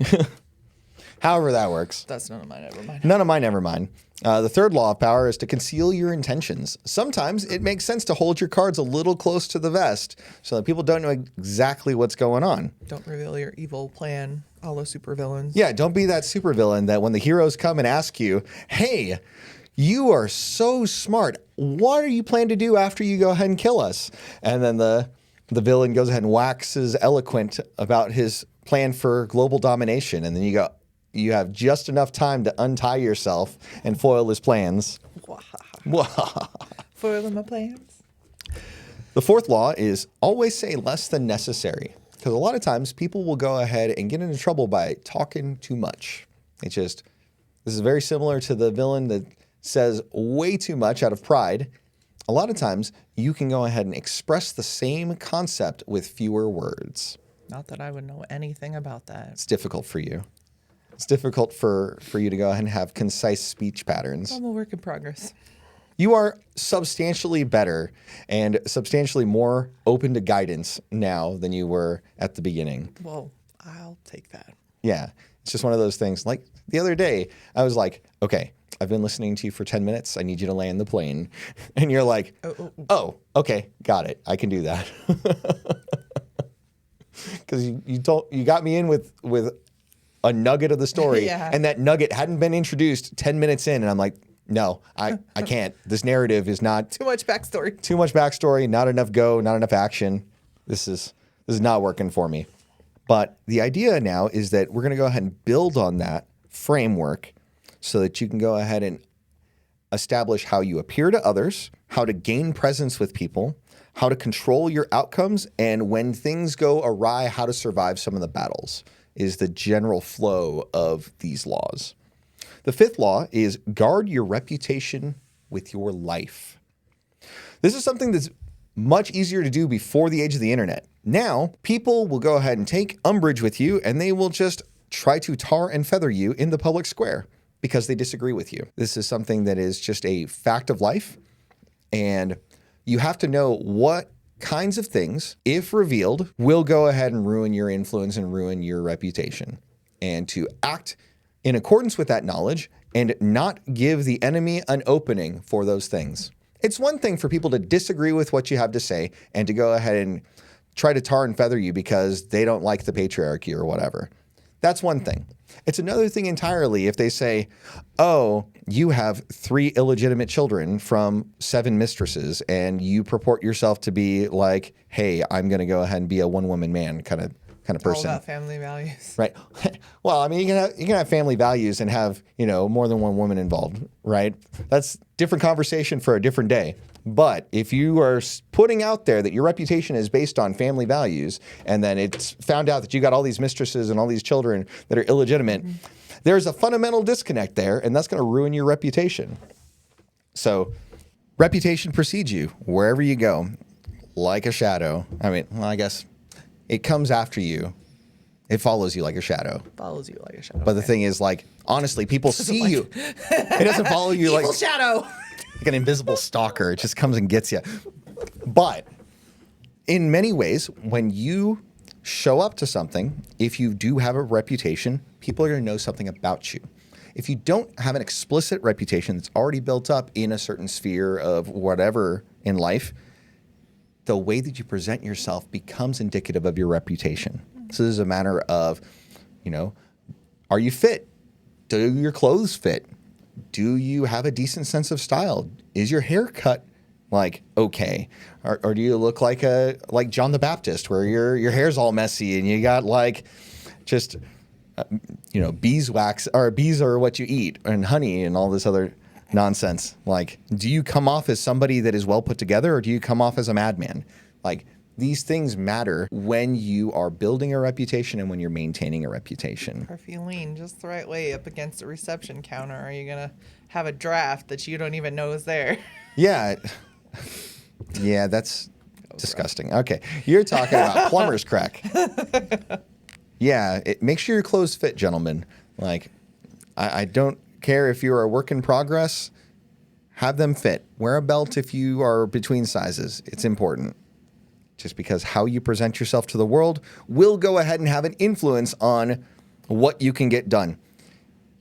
However that works. That's none of mine, never mind. None of mine, never mind. The third law of power is to conceal your intentions. Sometimes it makes sense to hold your cards a little close to the vest so that people don't know exactly what's going on. Don't reveal your evil plan, a la supervillains. Yeah, don't be that supervillain that when the heroes come and ask you, hey, you are so smart. What are you planning to do after you go ahead and kill us? And then the villain goes ahead and waxes eloquent about his plan for global domination. And then you have just enough time to untie yourself and foil his plans. Foil my plans. The fourth law is always say less than necessary. Because a lot of times people will go ahead and get into trouble by talking too much. This is very similar to the villain that says way too much out of pride. A lot of times you can go ahead and express the same concept with fewer words. Not that I would know anything about that. It's difficult for you. It's difficult for you to go ahead and have concise speech patterns. I'm a work in progress. You are substantially better and substantially more open to guidance now than you were at the beginning. Well, I'll take that. Yeah. It's just one of those things. Like the other day, I was like, okay, I've been listening to you for 10 minutes. I need you to land the plane. And you're like, oh, okay, got it. I can do that. Because you got me in with a nugget of the story, Yeah. and that nugget hadn't been introduced 10 minutes in, and I'm like, no, I can't. This narrative is not Too much backstory. too much backstory, not enough go, not enough action. This is not working for me. But the idea now is that we're going to go ahead and build on that framework so that you can go ahead and establish how you appear to others, how to gain presence with people, how to control your outcomes, and when things go awry, how to survive some of the battles is the general flow of these laws. The fifth law is guard your reputation with your life. This is something that's much easier to do before the age of the internet. Now, people will go ahead and take umbrage with you, and they will just try to tar and feather you in the public square because they disagree with you. This is something that is just a fact of life, and you have to know what kinds of things, if revealed, will go ahead and ruin your influence and ruin your reputation. And to act in accordance with that knowledge and not give the enemy an opening for those things. It's one thing for people to disagree with what you have to say and to go ahead and try to tar and feather you because they don't like the patriarchy or whatever. That's one thing. It's another thing entirely if they say, oh, you have 3 illegitimate children from 7 mistresses and you purport yourself to be like, hey, I'm going to go ahead and be a one-woman man kind of person. All about family values. Right. Well, I mean, you can have family values and have, more than one woman involved, right? That's different conversation for a different day. But if you are putting out there that your reputation is based on family values, and then it's found out that you got all these mistresses and all these children that are illegitimate, there's a fundamental disconnect there, and that's going to ruin your reputation. So reputation precedes you wherever you go, like a shadow. I mean, well, I guess it comes after you. It follows you like a shadow. Follows you like a shadow. But the thing is, like, honestly, people see you. It doesn't follow you Evil like shadow. Like an invisible stalker. It just comes and gets you. But in many ways, when you show up to something, if you do have a reputation, people are going to know something about you. If you don't have an explicit reputation that's already built up in a certain sphere of whatever in life, the way that you present yourself becomes indicative of your reputation. So this is a matter of, Are you fit? Do your clothes fit? Do you have a decent sense of style? Is your hair cut like okay? Or do you look like John the Baptist, where your hair's all messy and you got like just beeswax, or bees are what you eat, and honey and all this other nonsense? Like, do you come off as somebody that is well put together, or do you come off as a madman? Like, these things matter when you are building a reputation and when you're maintaining a reputation. Or if you lean just the right way up against the reception counter, are you going to have a draft that you don't even know is there? Yeah. Yeah, that's disgusting. Okay. You're talking about plumber's crack. Yeah. Make sure your clothes fit, gentlemen. Like, I don't care if you're a work in progress. Have them fit. Wear a belt if you are between sizes. It's important. Just because how you present yourself to the world will go ahead and have an influence on what you can get done.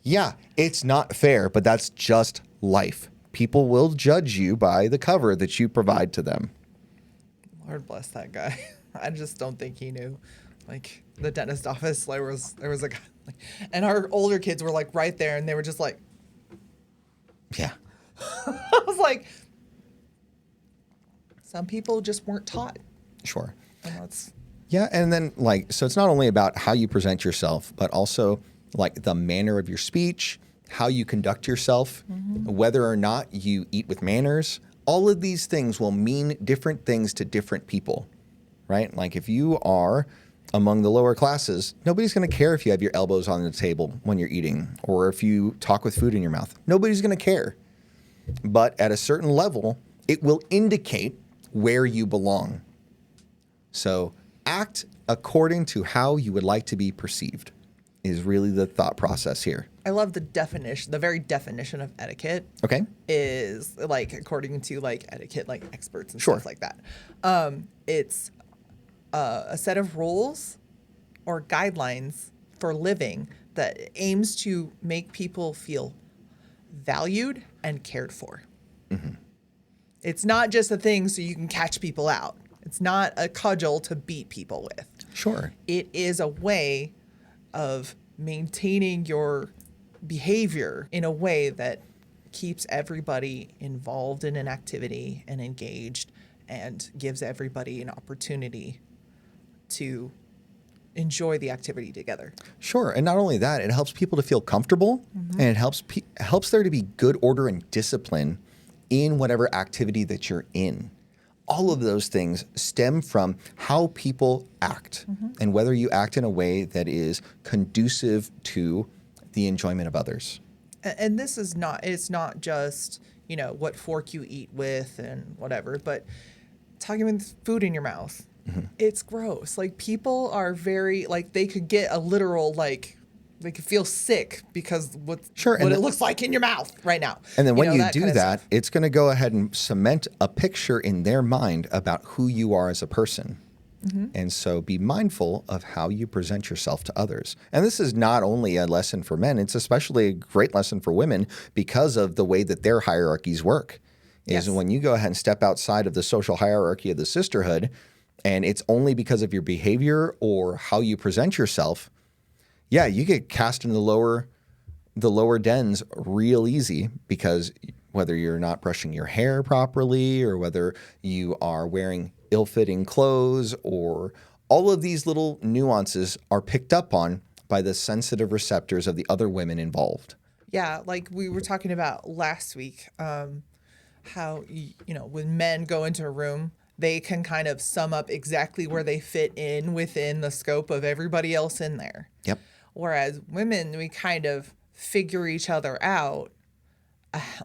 Yeah, it's not fair, but that's just life. People will judge you by the cover that you provide to them. Lord bless that guy. I just don't think he knew. Like, the dentist office, there was a guy, and our older kids were like right there, and they were just like, yeah. I was like, some people just weren't taught. Sure. And that's... Yeah, and then so it's not only about how you present yourself, but also like the manner of your speech, how you conduct yourself, whether or not you eat with manners. All of these things will mean different things to different people, right? Like, if you are among the lower classes, nobody's going to care if you have your elbows on the table when you're eating, or if you talk with food in your mouth. Nobody's going to care. But at a certain level, it will indicate where you belong. So act according to how you would like to be perceived is really the thought process here. I love the definition, the very definition of etiquette. Okay. Is like, according to like etiquette, like experts and Sure. stuff like that. It's a set of rules or guidelines for living that aims to make people feel valued and cared for. Mm-hmm. It's not just a thing so you can catch people out. It's not a cudgel to beat people with. Sure. It is a way of maintaining your behavior in a way that keeps everybody involved in an activity and engaged, and gives everybody an opportunity to enjoy the activity together. Sure. And not only that, it helps people to feel comfortable, and it helps there to be good order and discipline in whatever activity that you're in. All of those things stem from how people act, and whether you act in a way that is conducive to the enjoyment of others. And this is it's not just, what fork you eat with and whatever, but talking with food in your mouth. It's gross. Like, people are very, like, they could get a literal, like, they could feel sick because what it looks like in your mouth right now. And then when you do that, it's going to go ahead and cement a picture in their mind about who you are as a person. And so be mindful of how you present yourself to others. And this is not only a lesson for men, it's especially a great lesson for women because of the way that their hierarchies work. Is when you go ahead and step outside of the social hierarchy of the sisterhood, and it's only because of your behavior or how you present yourself, yeah, you get cast in the lower dens real easy, because whether you're not brushing your hair properly, or whether you are wearing ill-fitting clothes, or all of these little nuances are picked up on by the sensitive receptors of the other women involved. Yeah, like we were talking about last week, how, when men go into a room, they can kind of sum up exactly where they fit in within the scope of everybody else in there. Yep. Whereas women, we kind of figure each other out,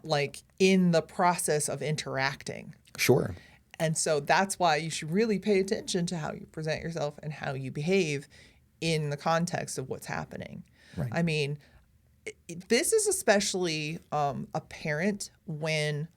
like, in the process of interacting. Sure. And so that's why you should really pay attention to how you present yourself and how you behave in the context of what's happening. Right. I mean, this is especially apparent when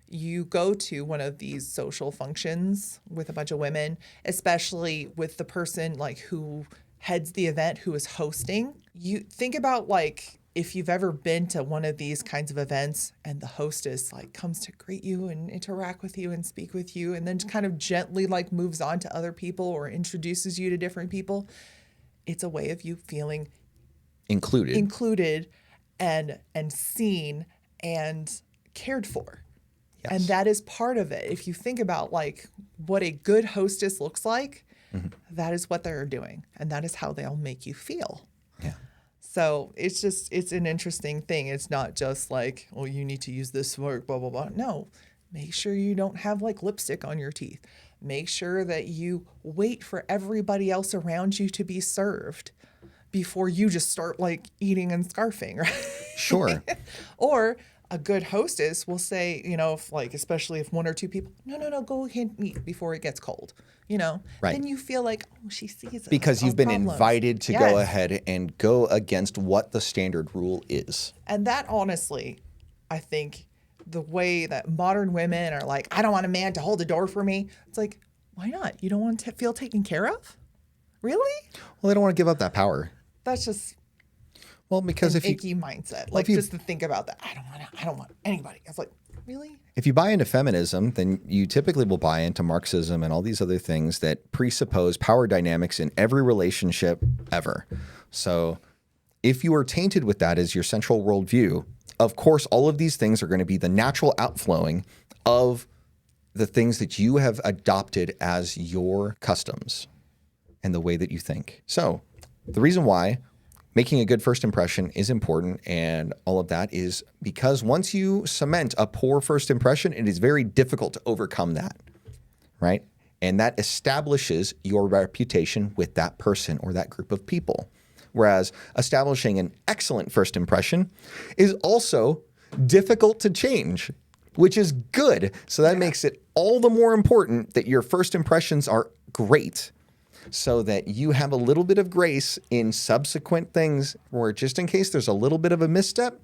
you go to one of these social functions with a bunch of women, especially with the person like who heads the event, who is hosting. You think about, like, if you've ever been to one of these kinds of events and the hostess like comes to greet you and interact with you and speak with you, and then kind of gently like moves on to other people or introduces you to different people. It's a way of you feeling included and seen and cared for. Yes. And that is part of it. If you think about like what a good hostess looks like, that is what they're doing. And that is how they'll make you feel. Yeah. So it's an interesting thing. It's not just like, oh, you need to use this word, blah, blah, blah. No, make sure you don't have like lipstick on your teeth. Make sure that you wait for everybody else around you to be served before you just start like eating and scarfing, right? Sure. Or a good hostess will say, you know, if like, especially if one or two people, no, go ahead and eat before it gets cold, you know, Right. Then you feel like, oh, she sees us. Because you've been problems. invited to Yes. go ahead and go against what the standard rule is. And that honestly, I think the way that modern women are like, I don't want a man to hold the door for me. It's like, why not? You don't want to feel taken care of? Really? Well, they don't want to give up that power. That's just Well, because an if you icky mindset. Like just to think about that. I don't want anybody. I was like, really? if you buy into feminism, then you typically will buy into Marxism and all these other things that presuppose power dynamics in every relationship ever. So if you are tainted with that as your central worldview, of course, all of these things are going to be the natural outflowing of the things that you have adopted as your customs and the way that you think. So the reason why making a good first impression is important and all of that is because once you cement a poor first impression, it is very difficult to overcome that, right? And that establishes your reputation with that person or that group of people. Whereas establishing an excellent first impression is also difficult to change, which is good. So that makes it all the more important that your first impressions are great so that you have a little bit of grace in subsequent things where just in case there's a little bit of a misstep,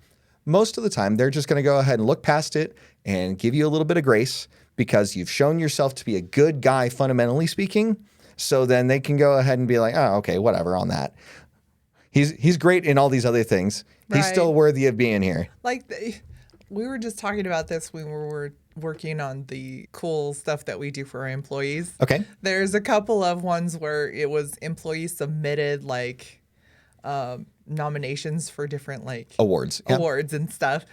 most of the time they're just going to go ahead and look past it and give you a little bit of grace because you've shown yourself to be a good guy, fundamentally speaking. So then they can go ahead and be like, oh, okay, whatever on that. He's great in all these other things. He's Right. still worthy of being here. Like we were just talking about this when we were working on the cool stuff that we do for our employees. Okay. There's a couple of ones where it was employees submitted like nominations for different like Awards. Yeah. awards and stuff.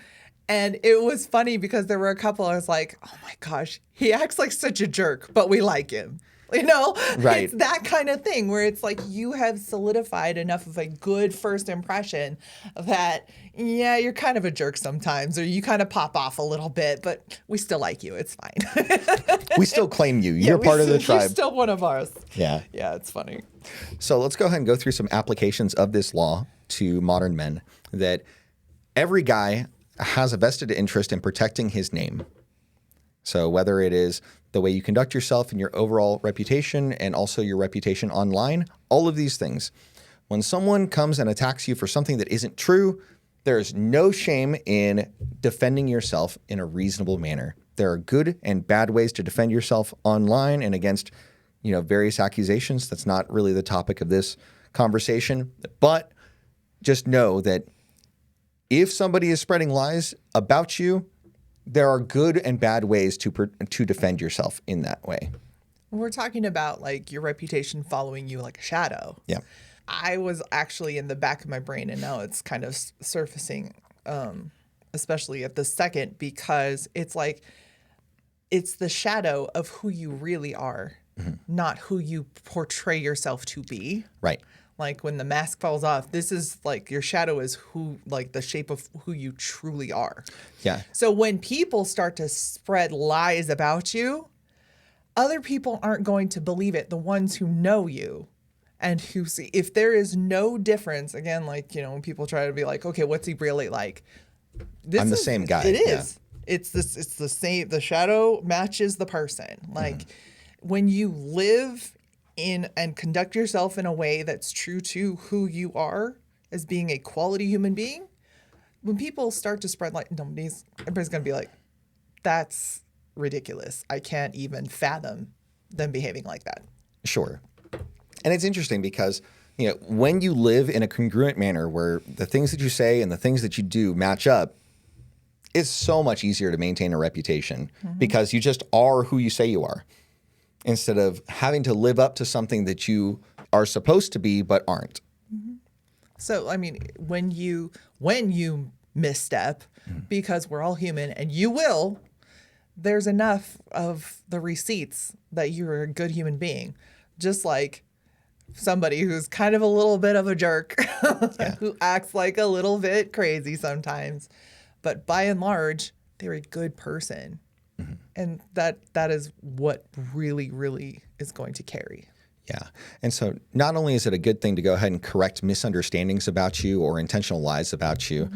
And it was funny because there were a couple I was like, oh my gosh, he acts like such a jerk, but we like him. You know, Right. It's that kind of thing where it's like you have solidified enough of a good first impression that, yeah, you're kind of a jerk sometimes, or you kind of pop off a little bit, but we still like you. It's fine. We still claim you. You're part of the You're tribe. still one of ours. Yeah. Yeah, it's funny. So let's go ahead and go through some applications of this law to modern men that every guy has a vested interest in protecting his name. So whether it is the way you conduct yourself and your overall reputation and also your reputation online, all of these things. When someone comes and attacks you for something that isn't true, there is no shame in defending yourself in a reasonable manner. There are good and bad ways to defend yourself online and against, various accusations. That's not really the topic of this conversation, but just know that if somebody is spreading lies about you, there are good and bad ways to defend yourself in that way. We're talking about like your reputation following you like a shadow. Yeah. I was actually in the back of my brain, and now it's kind of surfacing, especially at the second, because it's like it's the shadow of who you really are, not who you portray yourself to be. Right. Like when the mask falls off, this is like your shadow is who, like the shape of who you truly are. Yeah. So when people start to spread lies about you, other people aren't going to believe it. The ones who know you and who see, if there is no difference, again, like, when people try to be like, okay, what's he really like? I'm the same guy. It is. Yeah. It's the same. The shadow matches the person. Like when you live in and conduct yourself in a way that's true to who you are as being a quality human being, when people start to spread like everybody's going to be like, that's ridiculous. I can't even fathom them behaving like that. Sure. And it's interesting because, when you live in a congruent manner where the things that you say and the things that you do match up, it's so much easier to maintain a reputation because you just are who you say you are, instead of having to live up to something that you are supposed to be but aren't. So, I mean, when you misstep, because we're all human and you will, there's enough of the receipts that you're a good human being. Just like somebody who's kind of a little bit of a jerk, who acts like a little bit crazy sometimes. But by and large, they're a good person. And that is what really, really is going to carry. Yeah. And so not only is it a good thing to go ahead and correct misunderstandings about you or intentional lies about you,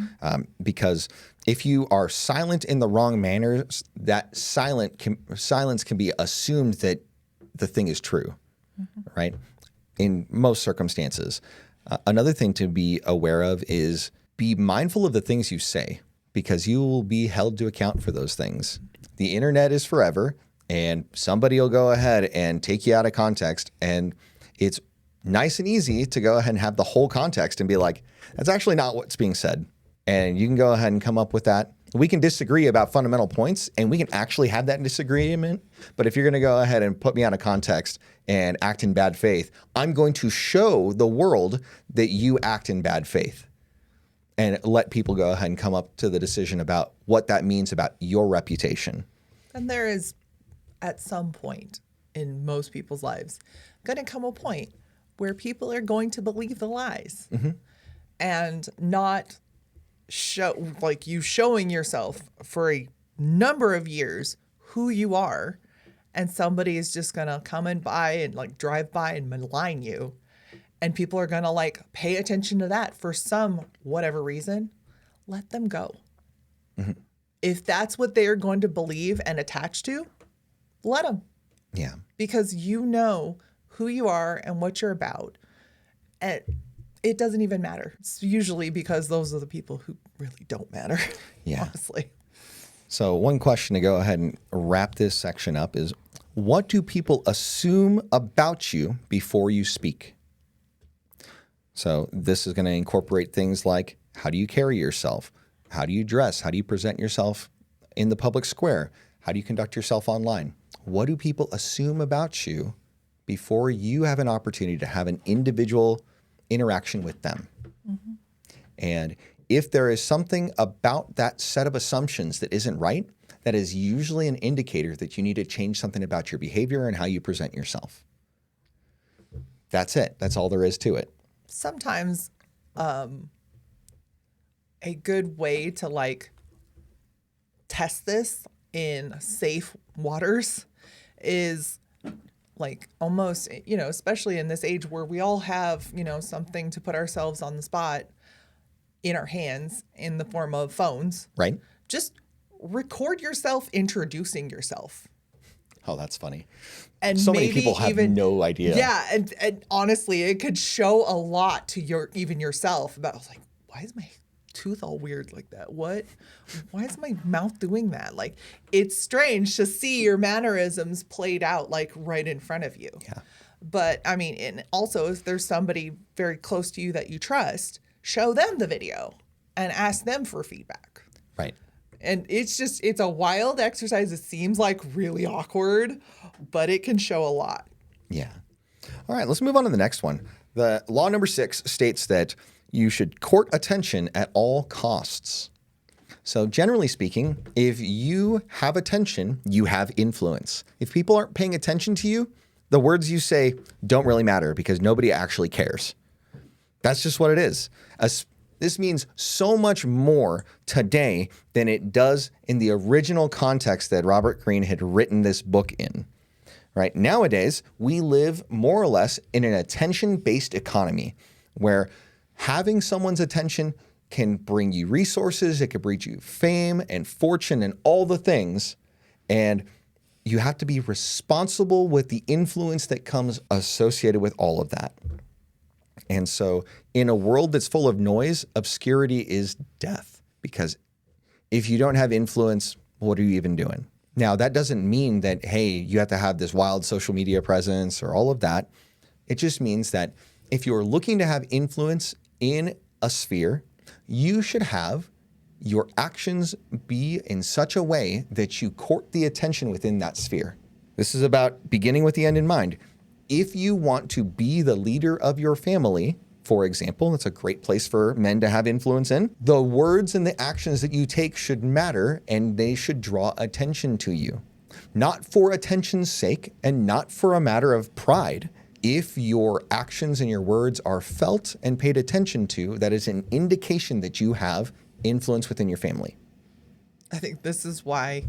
because if you are silent in the wrong manners, that silence can be assumed that the thing is true, right? In most circumstances. Another thing to be aware of is be mindful of the things you say, because you will be held to account for those things. The internet is forever. And somebody will go ahead and take you out of context. And it's nice and easy to go ahead and have the whole context and be like, that's actually not what's being said. And you can go ahead and come up with that. We can disagree about fundamental points and we can actually have that disagreement. But if you're going to go ahead and put me out of context and act in bad faith, I'm going to show the world that you act in bad faith and let people go ahead and come up to the decision about what that means about your reputation. And there is, at some point in most people's lives, going to come a point where people are going to believe the lies and not show, like you showing yourself for a number of years who you are, and somebody is just going to come and by and like drive by and malign you, and people are going to like pay attention to that for some whatever reason. Let them go. If that's what they are going to believe and attach to, let them. Yeah. Because you know who you are and what you're about. And it doesn't even matter. It's usually because those are the people who really don't matter. Yeah. Honestly. So one question to go ahead and wrap this section up is, what do people assume about you before you speak? So this is going to incorporate things like, how do you carry yourself? How do you dress? How do you present yourself in the public square? How do you conduct yourself online? What do people assume about you before you have an opportunity to have an individual interaction with them? And if there is something about that set of assumptions that isn't right, that is usually an indicator that you need to change something about your behavior and how you present yourself. That's it. That's all there is to it. Sometimes a good way to like test this in safe waters is like almost, especially in this age where we all have, something to put ourselves on the spot in our hands in the form of phones. Right. Just record yourself introducing yourself. Oh, that's funny. And so maybe many people have no idea. Yeah. And honestly, it could show a lot to yourself about, I was like, why is my tooth all weird like that? Why is my mouth doing that? Like, it's strange to see your mannerisms played out like right in front of you. Yeah. But I mean, and also if there's somebody very close to you that you trust, show them the video and ask them for feedback. Right. And it's a wild exercise. It seems like really awkward, but it can show a lot. Yeah. All right, let's move on to the next one. The law number 6 states that you should court attention at all costs. So generally speaking, if you have attention, you have influence. If people aren't paying attention to you, the words you say don't really matter because nobody actually cares. That's just what it is. This means so much more today than it does in the original context that Robert Greene had written this book in. Right? Nowadays, we live more or less in an attention-based economy where having someone's attention can bring you resources, it can bring you fame and fortune and all the things. And you have to be responsible with the influence that comes associated with all of that. And so in a world that's full of noise, obscurity is death. Because if you don't have influence, what are you even doing? Now, that doesn't mean that, hey, you have to have this wild social media presence or all of that. It just means that if you're looking to have influence in a sphere, you should have your actions be in such a way that you court the attention within that sphere. This is about beginning with the end in mind. If you want to be the leader of your family for example, that's a great place for men to have influence in. The words and the actions that you take should matter, and they should draw attention to you. Not for attention's sake and not for a matter of pride. If your actions and your words are felt and paid attention to, that is an indication that you have influence within your family. I think this is why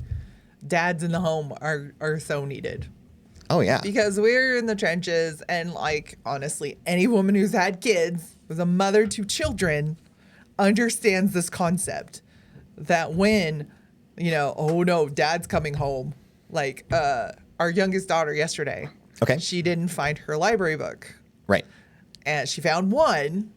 dads in the home are so needed. Oh, yeah. Because we're in the trenches, and like, honestly, any woman who's had kids, was a mother to children, understands this concept that when, oh no, dad's coming home. Like, our youngest daughter yesterday. Okay. She didn't find her library book. Right. And she found one,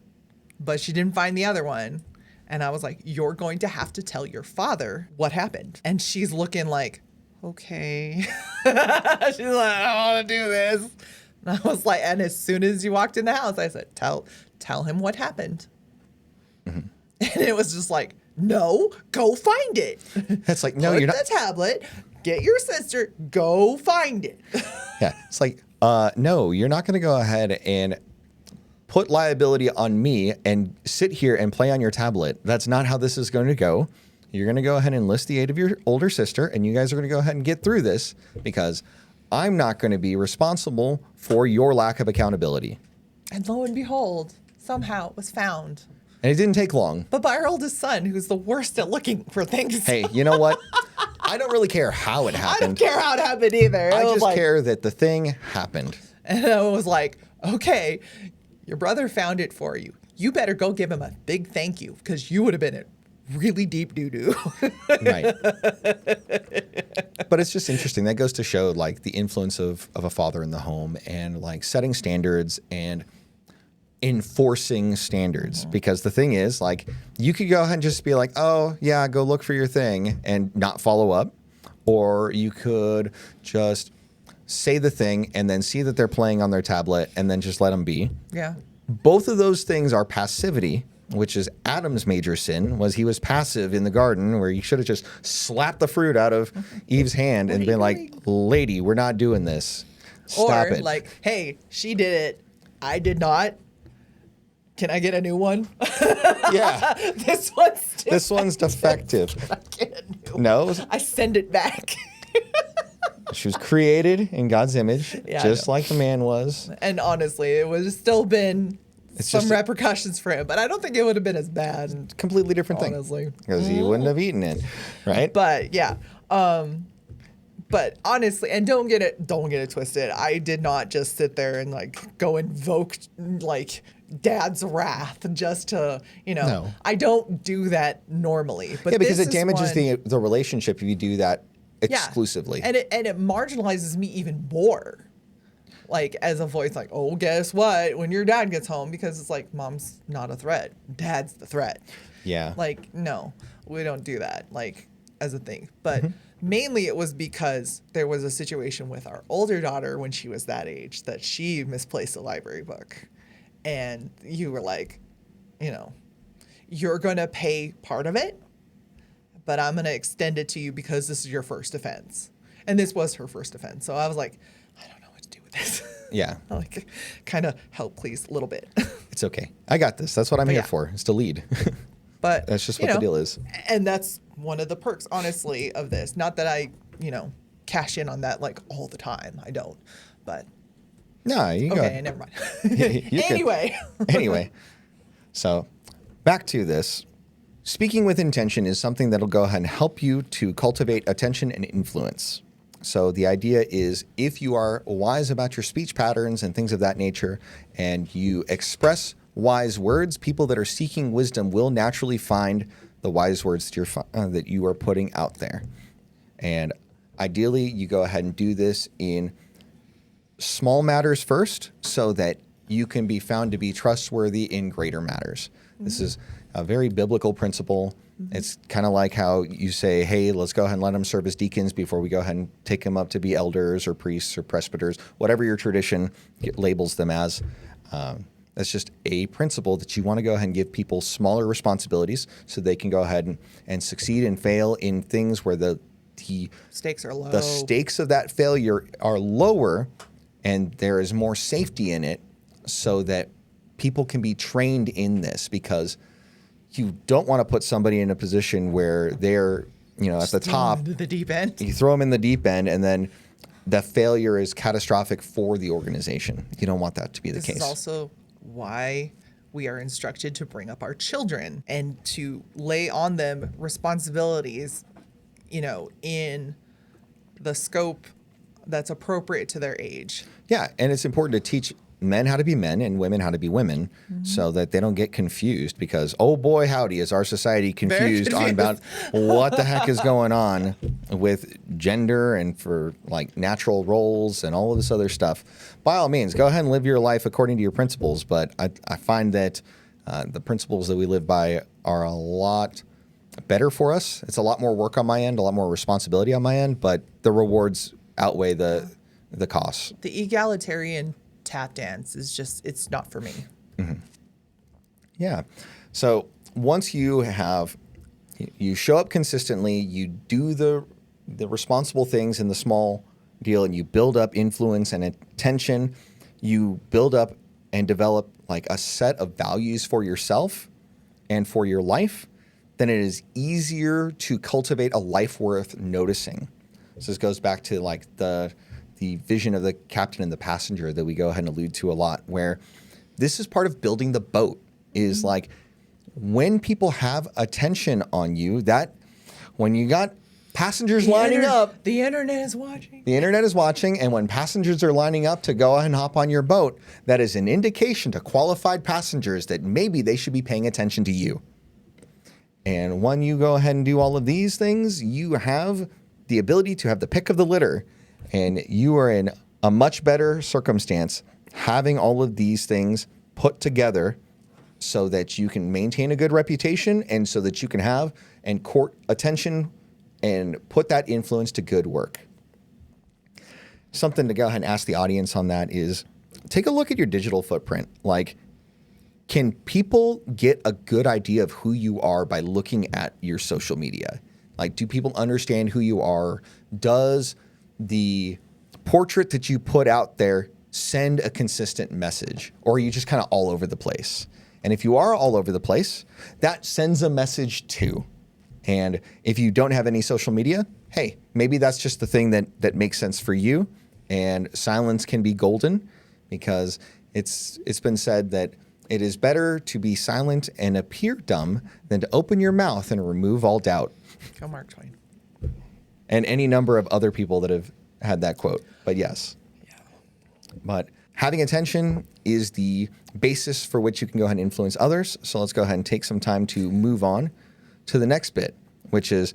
but she didn't find the other one. And I was like, you're going to have to tell your father what happened. And she's looking like, okay. She's like, I don't want to do this. And I was like, and as soon as you walked in the house, I said, tell him what happened. Mm-hmm. And it was just like, no, go find it. That's like, no, Put you're not. the tablet, get your sister, go find it. Yeah. It's like, no, you're not going to go ahead and put liability on me and sit here and play on your tablet. That's not how this is going to go. You're going to go ahead and enlist the aid of your older sister, and you guys are going to go ahead and get through this because I'm not going to be responsible for your lack of accountability. And lo and behold, somehow it was found. And it didn't take long. But by our oldest son, who's the worst at looking for things. Hey, you know what? I don't really care how it happened. I don't care how it happened either. I just care that the thing happened. And I was like, okay, your brother found it for you. You better go give him a big thank you because you would have been in really deep doo-doo. Right. But it's just interesting. That goes to show like the influence of a father in the home and like setting standards and enforcing standards. Mm-hmm. Because the thing is, like, you could go ahead and just be like, oh, yeah, go look for your thing and not follow up. Or you could just say the thing and then see that they're playing on their tablet and then just let them be. Yeah. Both of those things are passivity, which is Adam's major sin, was he was passive in the garden where he should have just slapped the fruit out of Eve's hand and been like, lady, we're not doing this. Stop it. Or like, hey, she did it. I did not. Can I get a new one? Yeah. This one's defective. Can I get a new No. one? I send it back. She was created in God's image, just like the man was. And honestly, it would have still been some repercussions for him, but I don't think it would have been as bad. Completely different thing. Honestly. Because he wouldn't have eaten it, right? But yeah. But honestly, and don't get it twisted. I did not just sit there and like go invoke like dad's wrath just to, No. I don't do that normally. But yeah, because it damages the relationship if you do that exclusively. Yeah. And it marginalizes me even more. Like as a voice, like, oh, guess what? When your dad gets home, because it's like mom's not a threat. Dad's the threat. Yeah. Like, no, we don't do that, like, as a thing. But mainly it was because there was a situation with our older daughter when she was that age that she misplaced a library book. And you were like, you're going to pay part of it, but I'm going to extend it to you because this is your first offense. And this was her first offense. So I was like, I don't know what to do with this. Yeah. Like, kind of help, please, a little bit. It's okay. I got this. That's what I'm here for, is to lead. But that's just what the deal is. And that's one of the perks, honestly, of this. Not that I, cash in on that like all the time. I don't. But no, you go. Okay, never mind. Anyway. So back to this. Speaking with intention is something that'll go ahead and help you to cultivate attention and influence. So the idea is if you are wise about your speech patterns and things of that nature, and you express wise words, people that are seeking wisdom will naturally find the wise words that you are putting out there. And ideally, you go ahead and do this in small matters first so that you can be found to be trustworthy in greater matters. Mm-hmm. This is a very biblical principle. Mm-hmm. It's kind of like how you say, hey, let's go ahead and let them serve as deacons before we go ahead and take them up to be elders or priests or presbyters, whatever your tradition labels them as. That's just a principle that you want to go ahead and give people smaller responsibilities so they can go ahead and succeed and fail in things where the stakes are low. The stakes of that failure are lower and there is more safety in it so that people can be trained in this, because you don't want to put somebody in a position where they're, at the top. Into the deep end. You throw them in the deep end, and then the failure is catastrophic for the organization. You don't want that to be the case. This is also why we are instructed to bring up our children and to lay on them responsibilities, in the scope that's appropriate to their age. Yeah, and it's important to teach men how to be men and women how to be women, so that they don't get confused, because, oh boy, howdy, is our society confused on about what the heck is going on with gender and for like natural roles and all of this other stuff. By all means, go ahead and live your life according to your principles, but I find that the principles that we live by are a lot better for us. It's a lot more work on my end, a lot more responsibility on my end, but the rewards outweigh the costs. The egalitarian tap dance is just, it's not for me. Yeah. So once you show up consistently, you do the responsible things in the small deal, and you build up influence and attention, you build up and develop like a set of values for yourself and for your life, then it is easier to cultivate a life worth noticing. So this goes back to like the vision of the captain and the passenger that we go ahead and allude to a lot, where this is part of building the boat, is like when people have attention on you, that when you got passengers lining up. The internet is watching. The internet is watching, and when passengers are lining up to go ahead and hop on your boat, that is an indication to qualified passengers that maybe they should be paying attention to you. And when you go ahead and do all of these things, you have the ability to have the pick of the litter, and you are in a much better circumstance having all of these things put together so that you can maintain a good reputation, and so that you can have and court attention and put that influence to good work. Something to go ahead and ask the audience on that is, take a look at your digital footprint. Like, can people get a good idea of who you are by looking at your social media? Like, do people understand who you are? Does the portrait that you put out there send a consistent message? Or are you just kind of all over the place? And if you are all over the place, that sends a message too. And if you don't have any social media, hey, maybe that's just the thing that makes sense for you. And silence can be golden, because it's been said that it is better to be silent and appear dumb than to open your mouth and remove all doubt. Go Mark Twain. And any number of other people that have had that quote. But yes. Yeah. But having attention is the basis for which you can go ahead and influence others. So let's go ahead and take some time to move on to the next bit, which is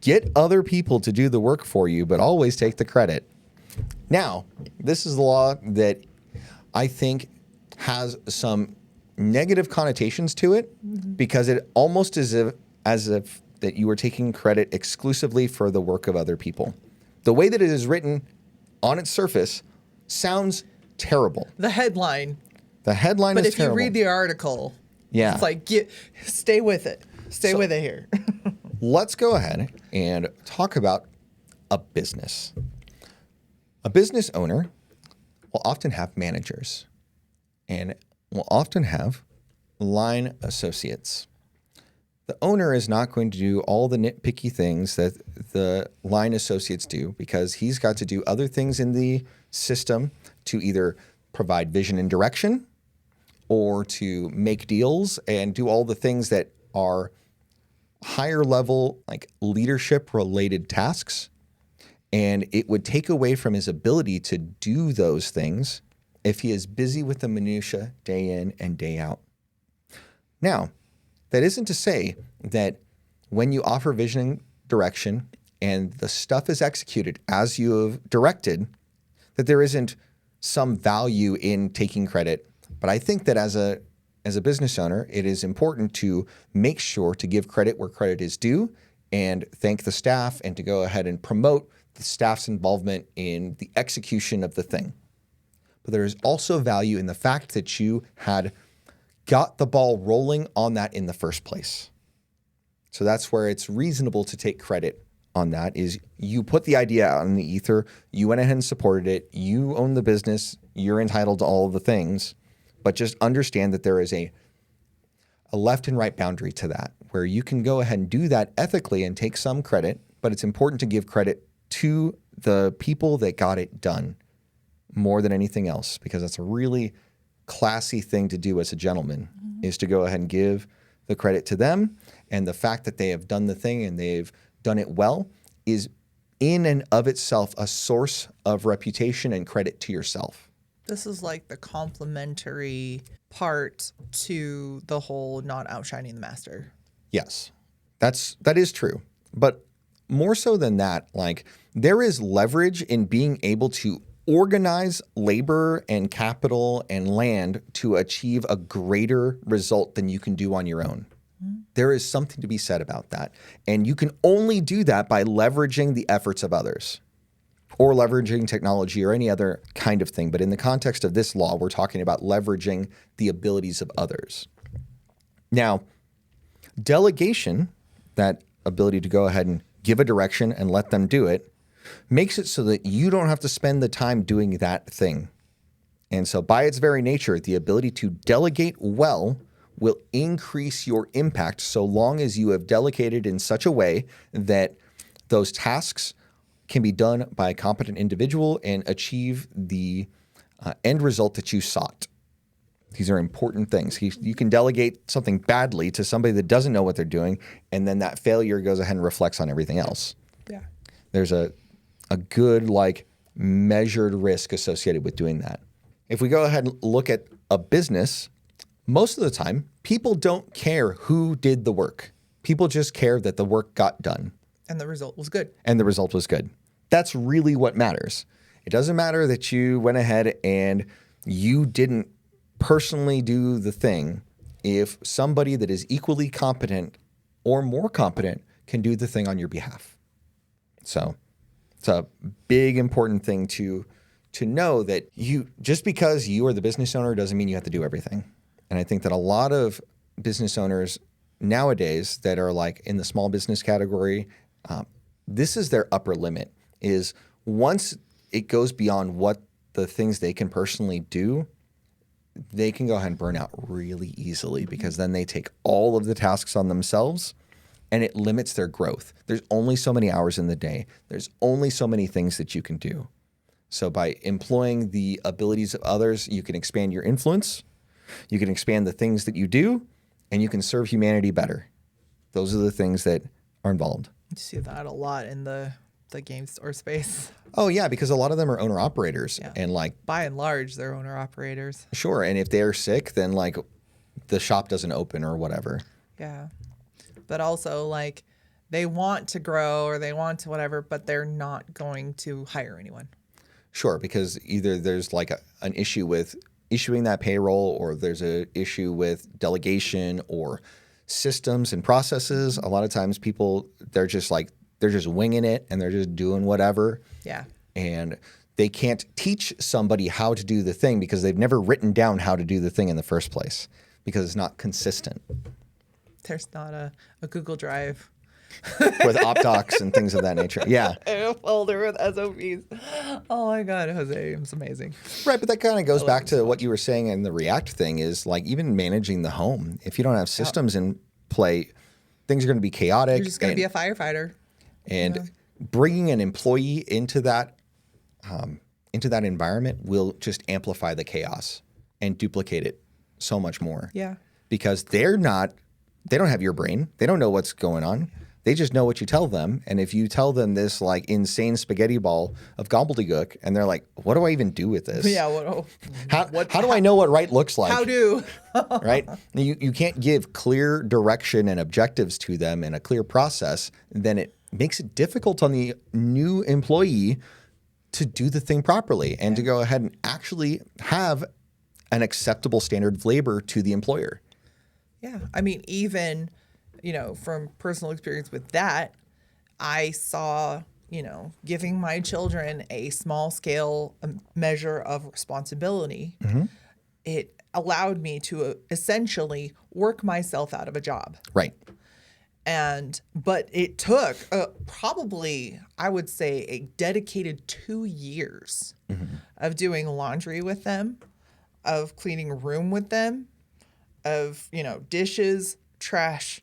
get other people to do the work for you, but always take the credit. Now, this is the law that I think has some negative connotations to it, because it almost is as if that you are taking credit exclusively for the work of other people. The way that it is written on its surface sounds terrible. The headline. The headline But is if terrible. you read the article, Yeah. it's like, stay with it. Stay with it here. Let's go ahead and talk about a business. A business owner will often have managers and will often have line associates. The owner is not going to do all the nitpicky things that the line associates do, because he's got to do other things in the system to either provide vision and direction, or to make deals and do all the things that are higher level, like leadership related tasks. And it would take away from his ability to do those things if he is busy with the minutia day in and day out. Now, that isn't to say that when you offer vision and direction and the stuff is executed as you have directed, that there isn't some value in taking credit. But I think that as a business owner, it is important to make sure to give credit where credit is due, and thank the staff, and to go ahead and promote the staff's involvement in the execution of the thing. But there is also value in the fact that you had got the ball rolling on that in the first place. So that's where it's reasonable to take credit on that, is you put the idea out in the ether, you went ahead and supported it, you own the business, you're entitled to all of the things, but just understand that there is a left and right boundary to that, where you can go ahead and do that ethically and take some credit, but it's important to give credit to the people that got it done more than anything else, because that's a really classy thing to do as a gentleman, is to go ahead and give the credit to them. And the fact that they have done the thing and they've done it well is in and of itself a source of reputation and credit to yourself. This is like the complementary part to the whole not outshining the master. Yes, that is true. But more so than that, like, there is leverage in being able to organize labor and capital and land to achieve a greater result than you can do on your own. There is something to be said about that. And you can only do that by leveraging the efforts of others, or leveraging technology or any other kind of thing. But in the context of this law, we're talking about leveraging the abilities of others. Now, delegation, that ability to go ahead and give a direction and let them do it, makes it so that you don't have to spend the time doing that thing. And so by its very nature, the ability to delegate well will increase your impact so long as you have delegated in such a way that those tasks can be done by a competent individual and achieve the end result that you sought. These are important things. You can delegate something badly to somebody that doesn't know what they're doing, and then that failure goes ahead and reflects on everything else. Yeah. There's a good, like, measured risk associated with doing that. If we go ahead and look at a business, most of the time, people don't care who did the work. People just care that the work got done. And the result was good. And the result was good. That's really what matters. It doesn't matter that you went ahead and you didn't personally do the thing if somebody that is equally competent or more competent can do the thing on your behalf. So it's a big, important thing to know that you, just because you are the business owner doesn't mean you have to do everything. And I think that a lot of business owners nowadays that are like in the small business category, this is their upper limit, is once it goes beyond what the things they can personally do, they can go ahead and burn out really easily, because then they take all of the tasks on themselves and it limits their growth. There's only so many hours in the day. There's only so many things that you can do. So by employing the abilities of others, you can expand your influence, you can expand the things that you do, and you can serve humanity better. Those are the things that are involved. You see that a lot in the game store space. Oh, yeah, because a lot of them are owner-operators. Yeah. And, like, by and large, they're owner-operators. Sure, and if they're sick, then, like, the shop doesn't open or whatever. Yeah. But also, like, they want to grow or they want to whatever, but they're not going to hire anyone. Sure, because either there's, like, an issue with issuing that payroll, or there's an issue with delegation or systems and processes. A lot of times people, they're just winging it and they're just doing whatever. Yeah. And they can't teach somebody how to do the thing because they've never written down how to do the thing in the first place, because it's not consistent. There's not a Google Drive with op-docs and things of that nature. Yeah. a folder with SOPs. Oh my God, Jose, it's amazing. Right, but that kind of goes back to what you were saying in the React thing, is like even managing the home. If you don't have systems in play, things are going to be chaotic. You're just going to be a firefighter. And bringing an employee into that environment will just amplify the chaos and duplicate it so much more. Yeah. Because they don't have your brain. They don't know what's going on. They just know what you tell them. And if you tell them this like insane spaghetti ball of gobbledygook, and they're like, what do I even do with this? Yeah. How do I know what right looks like? How do? Right? You can't give clear direction and objectives to them and a clear process. Then it makes it difficult on the new employee to do the thing properly and to go ahead and actually have an acceptable standard of labor to the employer. Yeah. I mean, even, from personal experience with that, I saw, giving my children a small scale measure of responsibility. Mm-hmm. It allowed me to essentially work myself out of a job. Right. But it took probably, I would say, a dedicated 2 years of doing laundry with them, of cleaning a room with them, of, dishes, trash,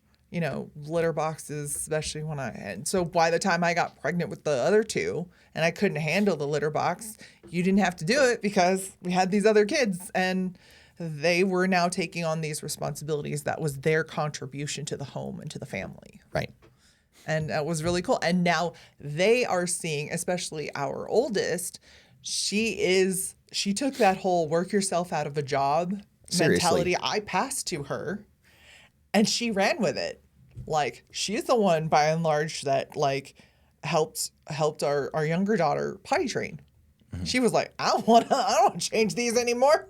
litter boxes, especially and so by the time I got pregnant with the other two and I couldn't handle the litter box, you didn't have to do it because we had these other kids and they were now taking on these responsibilities. That was their contribution to the home and to the family. Right. And that was really cool. And now they are seeing, especially our oldest, she took that whole work yourself out of a job mentality I passed to her, and she ran with it. Like, she's the one by and large that like helped our younger daughter potty train. Mm-hmm. She was like, I don't want to change these anymore.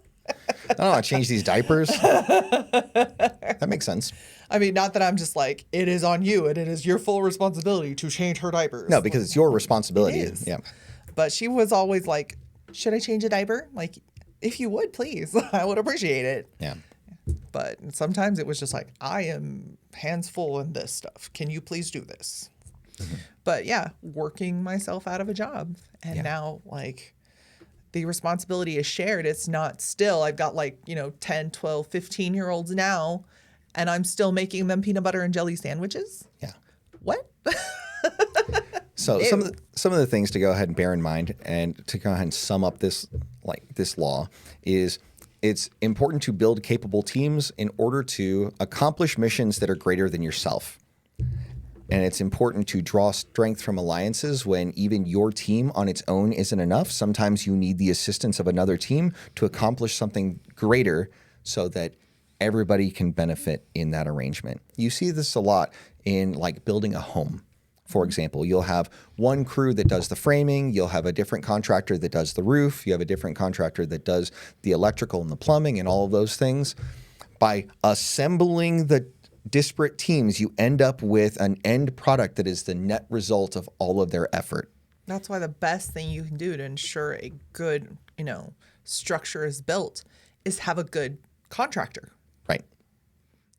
I don't want to change these diapers. That makes sense. I mean, not that I'm just like, it is on you and it is your full responsibility to change her diapers. No, because it's your responsibility. It is. Yeah. But she was always like, should I change a diaper? Like, if you would, please. I would appreciate it. Yeah. But sometimes it was just like, I am hands full in this stuff. Can you please do this? Mm-hmm. But yeah, working myself out of a job. And now, like, the responsibility is shared. It's not still, I've got like, 10, 12, 15-year-olds now, and I'm still making them peanut butter and jelly sandwiches. Yeah. What? So some of the things to go ahead and bear in mind, and to go ahead and sum up this law, is it's important to build capable teams in order to accomplish missions that are greater than yourself. And it's important to draw strength from alliances when even your team on its own isn't enough. Sometimes you need the assistance of another team to accomplish something greater so that everybody can benefit in that arrangement. You see this a lot in like building a home. For example, you'll have one crew that does the framing, you'll have a different contractor that does the roof, you have a different contractor that does the electrical and the plumbing and all of those things. By assembling the disparate teams, you end up with an end product that is the net result of all of their effort. That's why the best thing you can do to ensure a good, structure is built is have a good contractor. Right.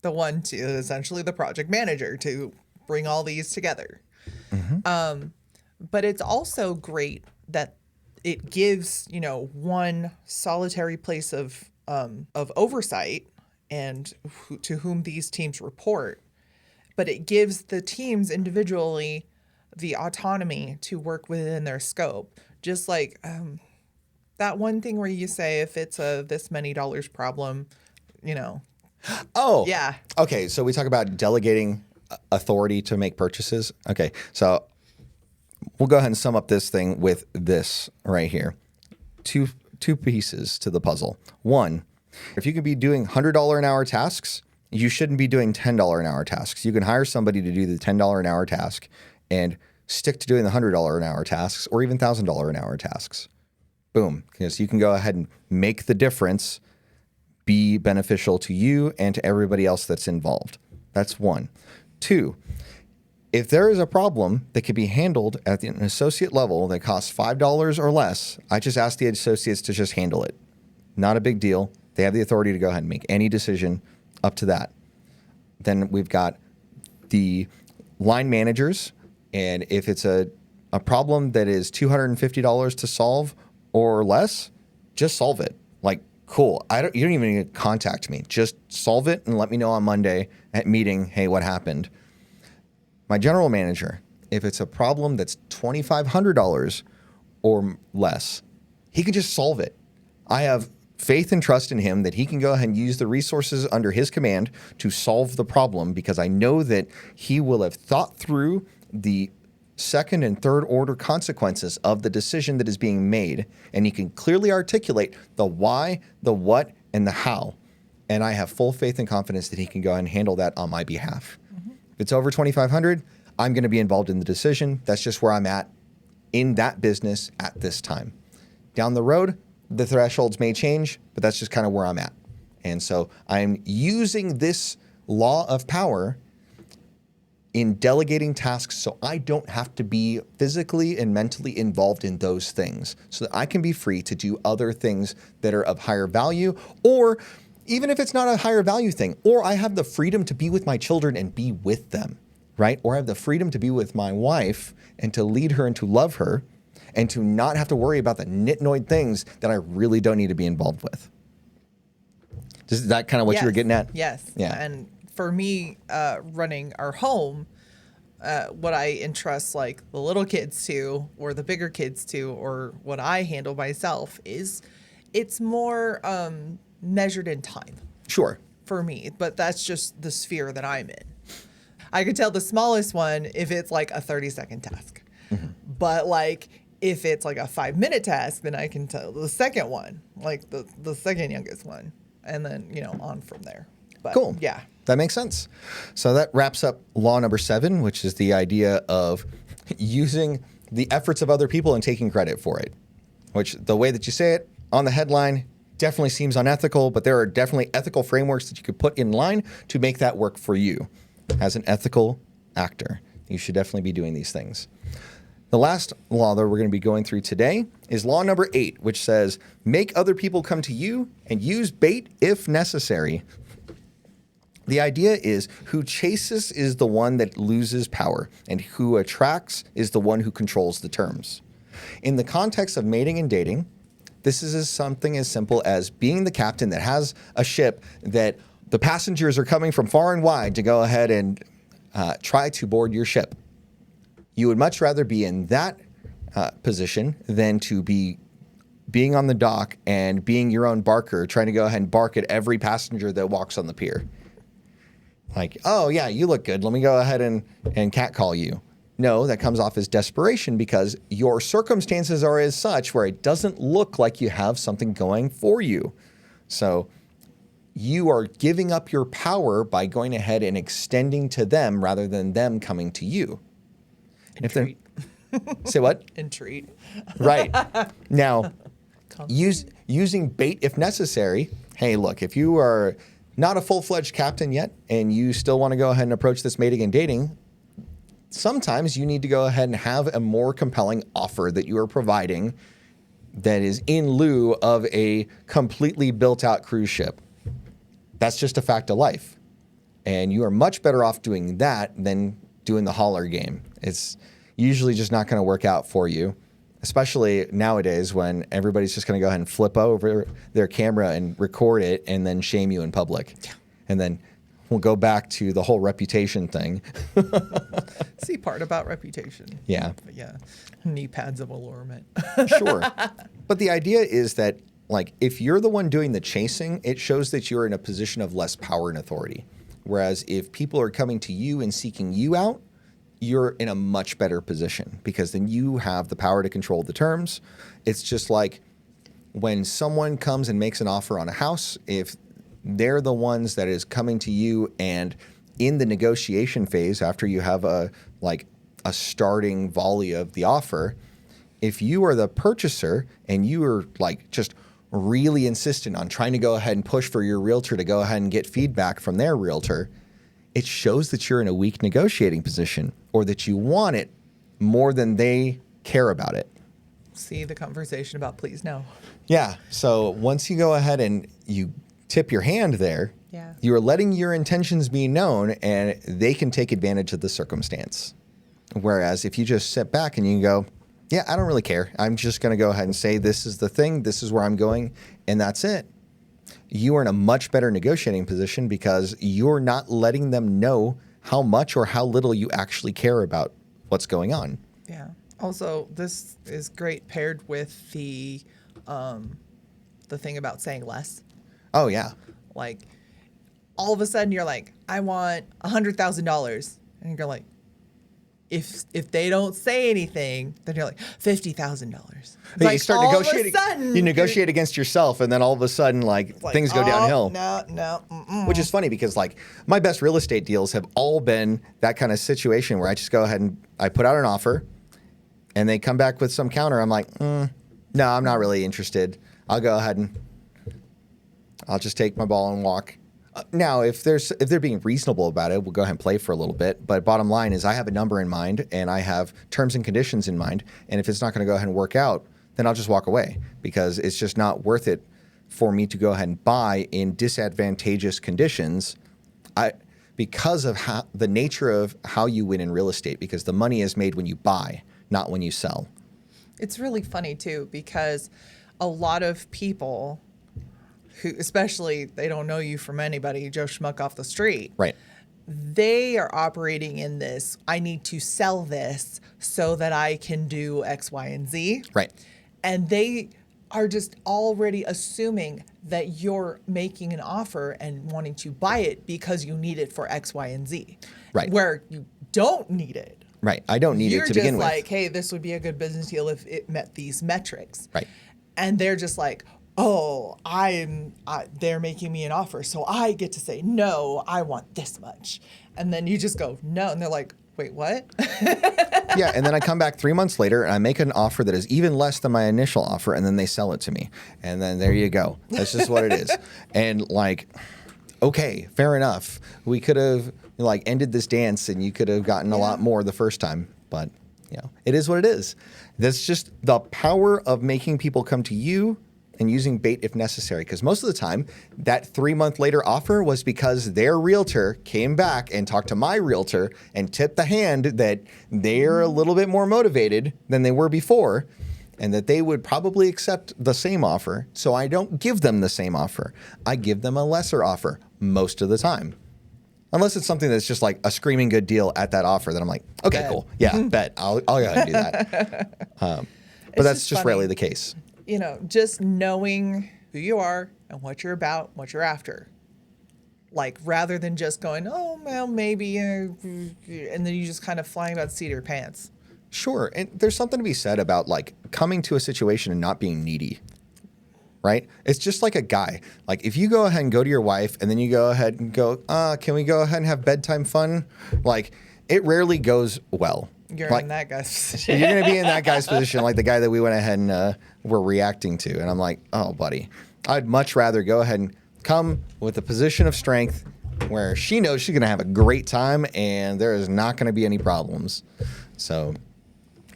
The one to essentially the project manager to bring all these together. Mm-hmm. But it's also great that it gives, one solitary place of oversight and to whom these teams report, but it gives the teams individually the autonomy to work within their scope. Just like that one thing where you say, if it's a this many dollars problem, Oh, yeah. Okay, so we talk about delegating authority to make purchases. Okay, so we'll go ahead and sum up this thing with this right here. Two pieces to the puzzle. One, if you can be doing $100 an hour tasks, you shouldn't be doing $10 an hour tasks. You can hire somebody to do the $10 an hour task and stick to doing the $100 an hour tasks or even $1,000 an hour tasks. Boom. Because you can go ahead and make the difference be beneficial to you and to everybody else that's involved. That's one. Two, if there is a problem that can be handled at an associate level that costs $5 or less, I just ask the associates to just handle it. Not a big deal. They have the authority to go ahead and make any decision up to that. Then we've got the line managers, and if it's a problem that is $250 to solve or less, just solve it. Like, cool. You don't even need to contact me. Just solve it and let me know on Monday at meeting, hey, what happened? My general manager, if it's a problem that's $2,500 or less, he can just solve it. I have faith and trust in him that he can go ahead and use the resources under his command to solve the problem, because I know that he will have thought through the second and third order consequences of the decision that is being made, and he can clearly articulate the why, the what, and the how. And I have full faith and confidence that he can go ahead and handle that on my behalf. Mm-hmm. If it's over $2,500, I'm going to be involved in the decision. That's just where I'm at in that business at this time. Down the road, the thresholds may change, but that's just kind of where I'm at. And so I'm using this law of power in delegating tasks so I don't have to be physically and mentally involved in those things, so that I can be free to do other things that are of higher value, or even if it's not a higher value thing, or I have the freedom to be with my children and be with them, right? Or I have the freedom to be with my wife and to lead her and to love her, and to not have to worry about the nitnoid things that I really don't need to be involved with. Is that kind of what you were getting at? Yes. Yeah. And for me, running our home, what I entrust like the little kids to, or the bigger kids to, or what I handle myself is, it's more measured in time. Sure. For me, but that's just the sphere that I'm in. I could tell the smallest one if it's like a 30-second task. Mm-hmm. But like if it's like a 5-minute task, then I can tell the second one, like the second youngest one, and then, on from there. But, cool. Yeah. That makes sense. So that wraps up law number 7, which is the idea of using the efforts of other people and taking credit for it, which the way that you say it on the headline definitely seems unethical, but there are definitely ethical frameworks that you could put in line to make that work for you. As an ethical actor, you should definitely be doing these things. The last law that we're going to be going through today is law number 8, which says, make other people come to you and use bait if necessary. The idea is who chases is the one that loses power, and who attracts is the one who controls the terms. In the context of mating and dating, this is something as simple as being the captain that has a ship that the passengers are coming from far and wide to go ahead and try to board your ship. You would much rather be in that position than to be being on the dock and being your own barker, trying to go ahead and bark at every passenger that walks on the pier. Like, oh yeah, you look good. Let me go ahead and catcall you. No, that comes off as desperation because your circumstances are as such where it doesn't look like you have something going for you. So you are giving up your power by going ahead and extending to them rather than them coming to you. And if they're say what? Entreat. Right. Now, using bait if necessary. Hey, look, if you are not a full-fledged captain yet and you still want to go ahead and approach this mating and dating, sometimes you need to go ahead and have a more compelling offer that you are providing that is in lieu of a completely built-out cruise ship. That's just a fact of life. And you are much better off doing that than doing the holler game. It's usually just not going to work out for you, especially nowadays when everybody's just going to go ahead and flip over their camera and record it and then shame you in public. Yeah. And then we'll go back to the whole reputation thing. See, part about reputation. Yeah. But yeah. Knee pads of allurement. Sure. But the idea is that, like, if you're the one doing the chasing, it shows that you're in a position of less power and authority. Whereas if people are coming to you and seeking you out, you're in a much better position because then you have the power to control the terms. It's just like when someone comes and makes an offer on a house, if they're the ones that is coming to you and in the negotiation phase after you have a starting volley of the offer, if you are the purchaser and you are like just really insistent on trying to go ahead and push for your realtor to go ahead and get feedback from their realtor, it shows that you're in a weak negotiating position or that you want it more than they care about it. See the conversation about please no. Yeah. So once you go ahead and you tip your hand there, you are letting your intentions be known and they can take advantage of the circumstance. Whereas if you just sit back and you go, yeah, I don't really care. I'm just going to go ahead and say this is the thing, this is where I'm going, and that's it. You are in a much better negotiating position because you're not letting them know how much or how little you actually care about what's going on. Yeah. Also, this is great paired with the thing about saying less. Oh, yeah. Like, all of a sudden you're like, I want $100,000. And you're like, if they don't say anything, then you're like $50,000. Like, you start negotiating. You negotiate against yourself, and then all of a sudden, like things go downhill. No. Which is funny because like my best real estate deals have all been that kind of situation where I just go ahead and I put out an offer, and they come back with some counter. I'm like, no, I'm not really interested. I'll go ahead and I'll just take my ball and walk. Now, if they're being reasonable about it, we'll go ahead and play for a little bit. But bottom line is I have a number in mind and I have terms and conditions in mind. And if it's not going to go ahead and work out, then I'll just walk away because it's just not worth it for me to go ahead and buy in disadvantageous conditions because of the nature of how you win in real estate, because the money is made when you buy, not when you sell. It's really funny, too, because a lot of people who, especially they don't know you from anybody, Joe Schmuck off the street. Right. They are operating in this, I need to sell this so that I can do X, Y, and Z. Right. And they are just already assuming that you're making an offer and wanting to buy it because you need it for X, Y, and Z. Right. Where you don't need it. Right. I don't need it to begin with. You're just like, hey, this would be a good business deal if it met these metrics. Right. And they're just like, oh, they're making me an offer, so I get to say, no, I want this much. And then you just go, no. And they're like, wait, what? Yeah, and then I come back 3 months later and I make an offer that is even less than my initial offer, and then they sell it to me. And then there you go. That's just what it is. And like, okay, fair enough. We could have like ended this dance and you could have gotten a lot more the first time, but you know, it is what it is. That's just the power of making people come to you and using bait if necessary. Because most of the time, that 3 month later offer was because their realtor came back and talked to my realtor and tipped the hand that they're a little bit more motivated than they were before, and that they would probably accept the same offer. So I don't give them the same offer. I give them a lesser offer most of the time. Unless it's something that's just like a screaming good deal at that offer, that I'm like, okay, Bet. Cool. Yeah, bet. I'll go ahead and do that. But that's just rarely the case. You know, just knowing who you are and what you're about, what you're after. Like, rather than just going, oh, well, maybe, and then you just kind of flying by the seat of your pants. Sure. And there's something to be said about like coming to a situation and not being needy, right? It's just like a guy. Like if you go ahead and go to your wife and then you go ahead and go, can we go ahead and have bedtime fun? Like it rarely goes well. You're like, in that guy's position. You're going to be in that guy's position, like the guy that we went ahead and were reacting to. And I'm like, oh, buddy, I'd much rather go ahead and come with a position of strength where she knows she's going to have a great time and there is not going to be any problems. So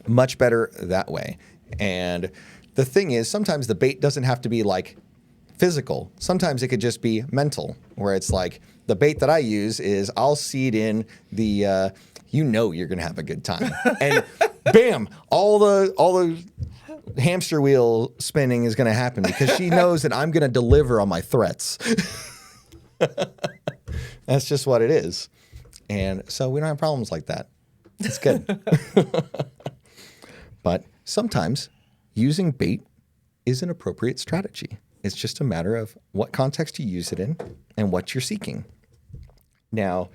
much better that way. And the thing is, sometimes the bait doesn't have to be like physical. Sometimes it could just be mental, where it's like the bait that I use is I'll seed in the you know you're going to have a good time. And bam, all the hamster wheel spinning is going to happen because she knows that I'm going to deliver on my threats. That's just what it is. And so we don't have problems like that. It's good. But sometimes using bait is an appropriate strategy. It's just a matter of what context you use it in and what you're seeking. Now,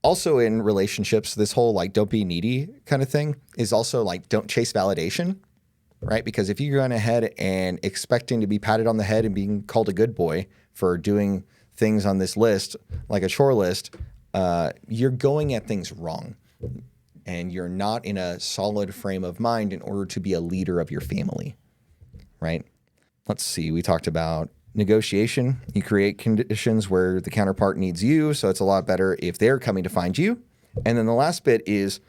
also in relationships, this whole like don't be needy kind of thing is also like don't chase validation, right? Because if you're going ahead and expecting to be patted on the head and being called a good boy for doing things on this list, like a chore list, you're going at things wrong. And you're not in a solid frame of mind in order to be a leader of your family, right? Let's see. We talked about negotiation. You create conditions where the counterpart needs you, so it's a lot better if they're coming to find you. And then the last bit is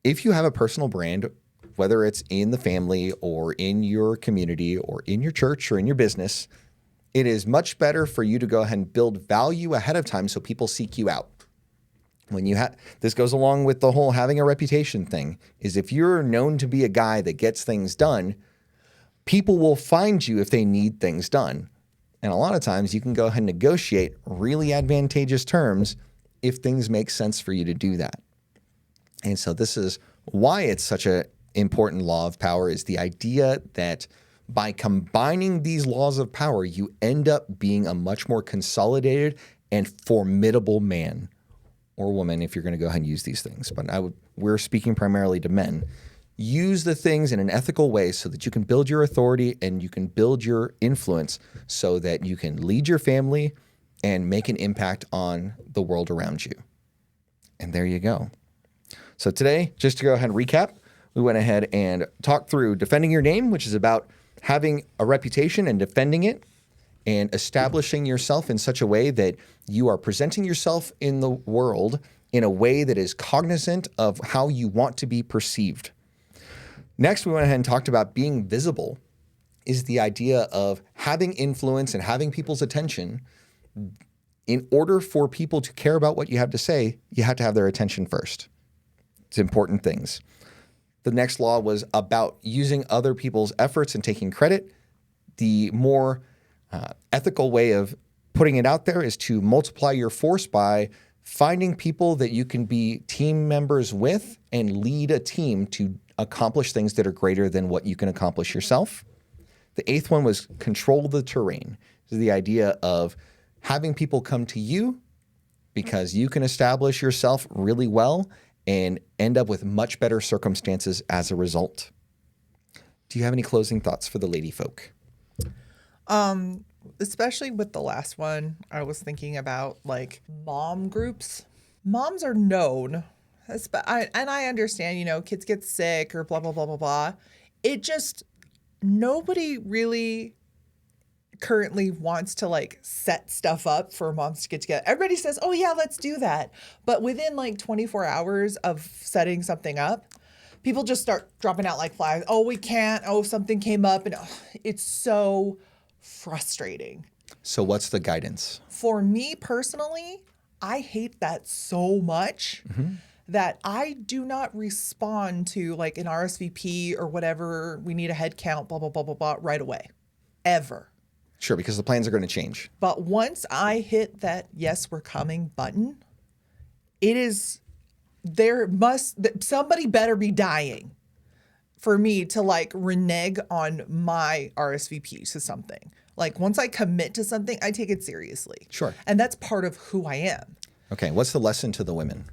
if you have a personal brand, whether it's in the family or in your community or in your church or in your business, it is much better for you to go ahead and build value ahead of time so people seek you out. When you this goes along with the whole having a reputation thing, is if you're known to be a guy that gets things done, people will find you if they need things done. And a lot of times you can go ahead and negotiate really advantageous terms if things make sense for you to do that. And so this is why it's such an important law of power, is the idea that by combining these laws of power, you end up being a much more consolidated and formidable man or woman if you're going to go ahead and use these things. But we're speaking primarily to men. Use the things in an ethical way so that you can build your authority and you can build your influence so that you can lead your family and make an impact on the world around you. And there you go. So today, just to go ahead and recap, we went ahead and talked through defending your name, which is about having a reputation and defending it, and establishing yourself in such a way that you are presenting yourself in the world in a way that is cognizant of how you want to be perceived. Next, we went ahead and talked about being visible, is the idea of having influence and having people's attention. In order for people to care about what you have to say, you have to have their attention first. It's important things. The next law was about using other people's efforts and taking credit. The more Ethical way of putting it out there is to multiply your force by finding people that you can be team members with and lead a team to accomplish things that are greater than what you can accomplish yourself. The 8th one was control the terrain. This is the idea of having people come to you because you can establish yourself really well and end up with much better circumstances as a result. Do you have any closing thoughts for the lady folk? Especially with the last one, I was thinking about like mom groups. Moms are known, and I understand, you know, kids get sick or blah, blah, blah, blah, blah. It just, nobody really currently wants to like set stuff up for moms to get together. Everybody says, oh yeah, let's do that. But within like 24 hours of setting something up, people just start dropping out like flies. Oh, we can't. Oh, something came up. And it's so frustrating. So what's the guidance? For me personally, I hate that so much that I do not respond to like an RSVP or whatever. We need a head count, blah, blah, blah, blah, blah, right away. Ever. Sure, because the plans are going to change. But once I hit that yes, we're coming button, it is, somebody better be dying for me to like renege on my RSVP to something. Like once I commit to something, I take it seriously. Sure. And that's part of who I am. Okay, what's the lesson to the women?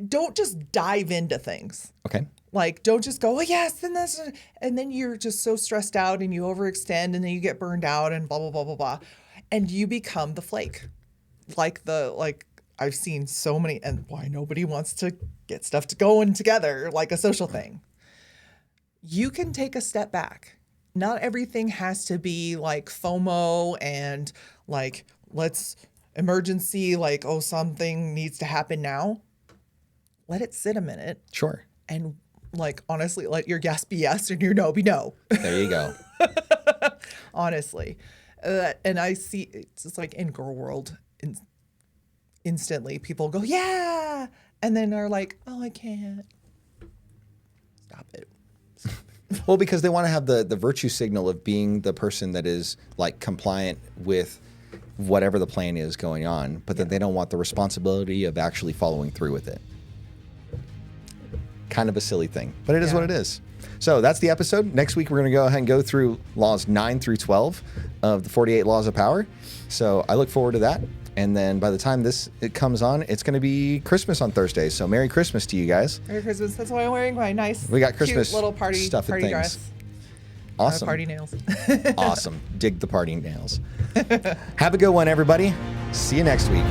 Don't just dive into things. Okay. Like, don't just go, oh, yes, and this, and then you're just so stressed out and you overextend and then you get burned out and blah, blah, blah, blah, blah. And you become the flake. Like I've seen so many, and why nobody wants to get stuff to going together, like a social thing. You can take a step back. Not everything has to be like FOMO and like, let's emergency, like, oh, something needs to happen now. Let it sit a minute. Sure. And like, honestly, let your yes be yes and your no be no. There you go. Honestly. And I see, it's just like in girl world, instantly people go, yeah. And then they're like, oh, I can't. Stop it. Well, because they want to have the virtue signal of being the person that is like compliant with whatever the plan is going on, but then they don't want the responsibility of actually following through with it. Kind of a silly thing, but it is what it is. So that's the episode. Next week, we're going to go ahead and go through laws 9 through 12 of the 48 laws of power. So I look forward to that. And then by the time it comes on, it's going to be Christmas on Thursday. So Merry Christmas to you guys. Merry Christmas. That's why I'm wearing my nice, we got Christmas cute little party stuff and things. dress. Awesome. Party nails. Awesome. Dig the party nails. Have a good one, everybody. See you next week.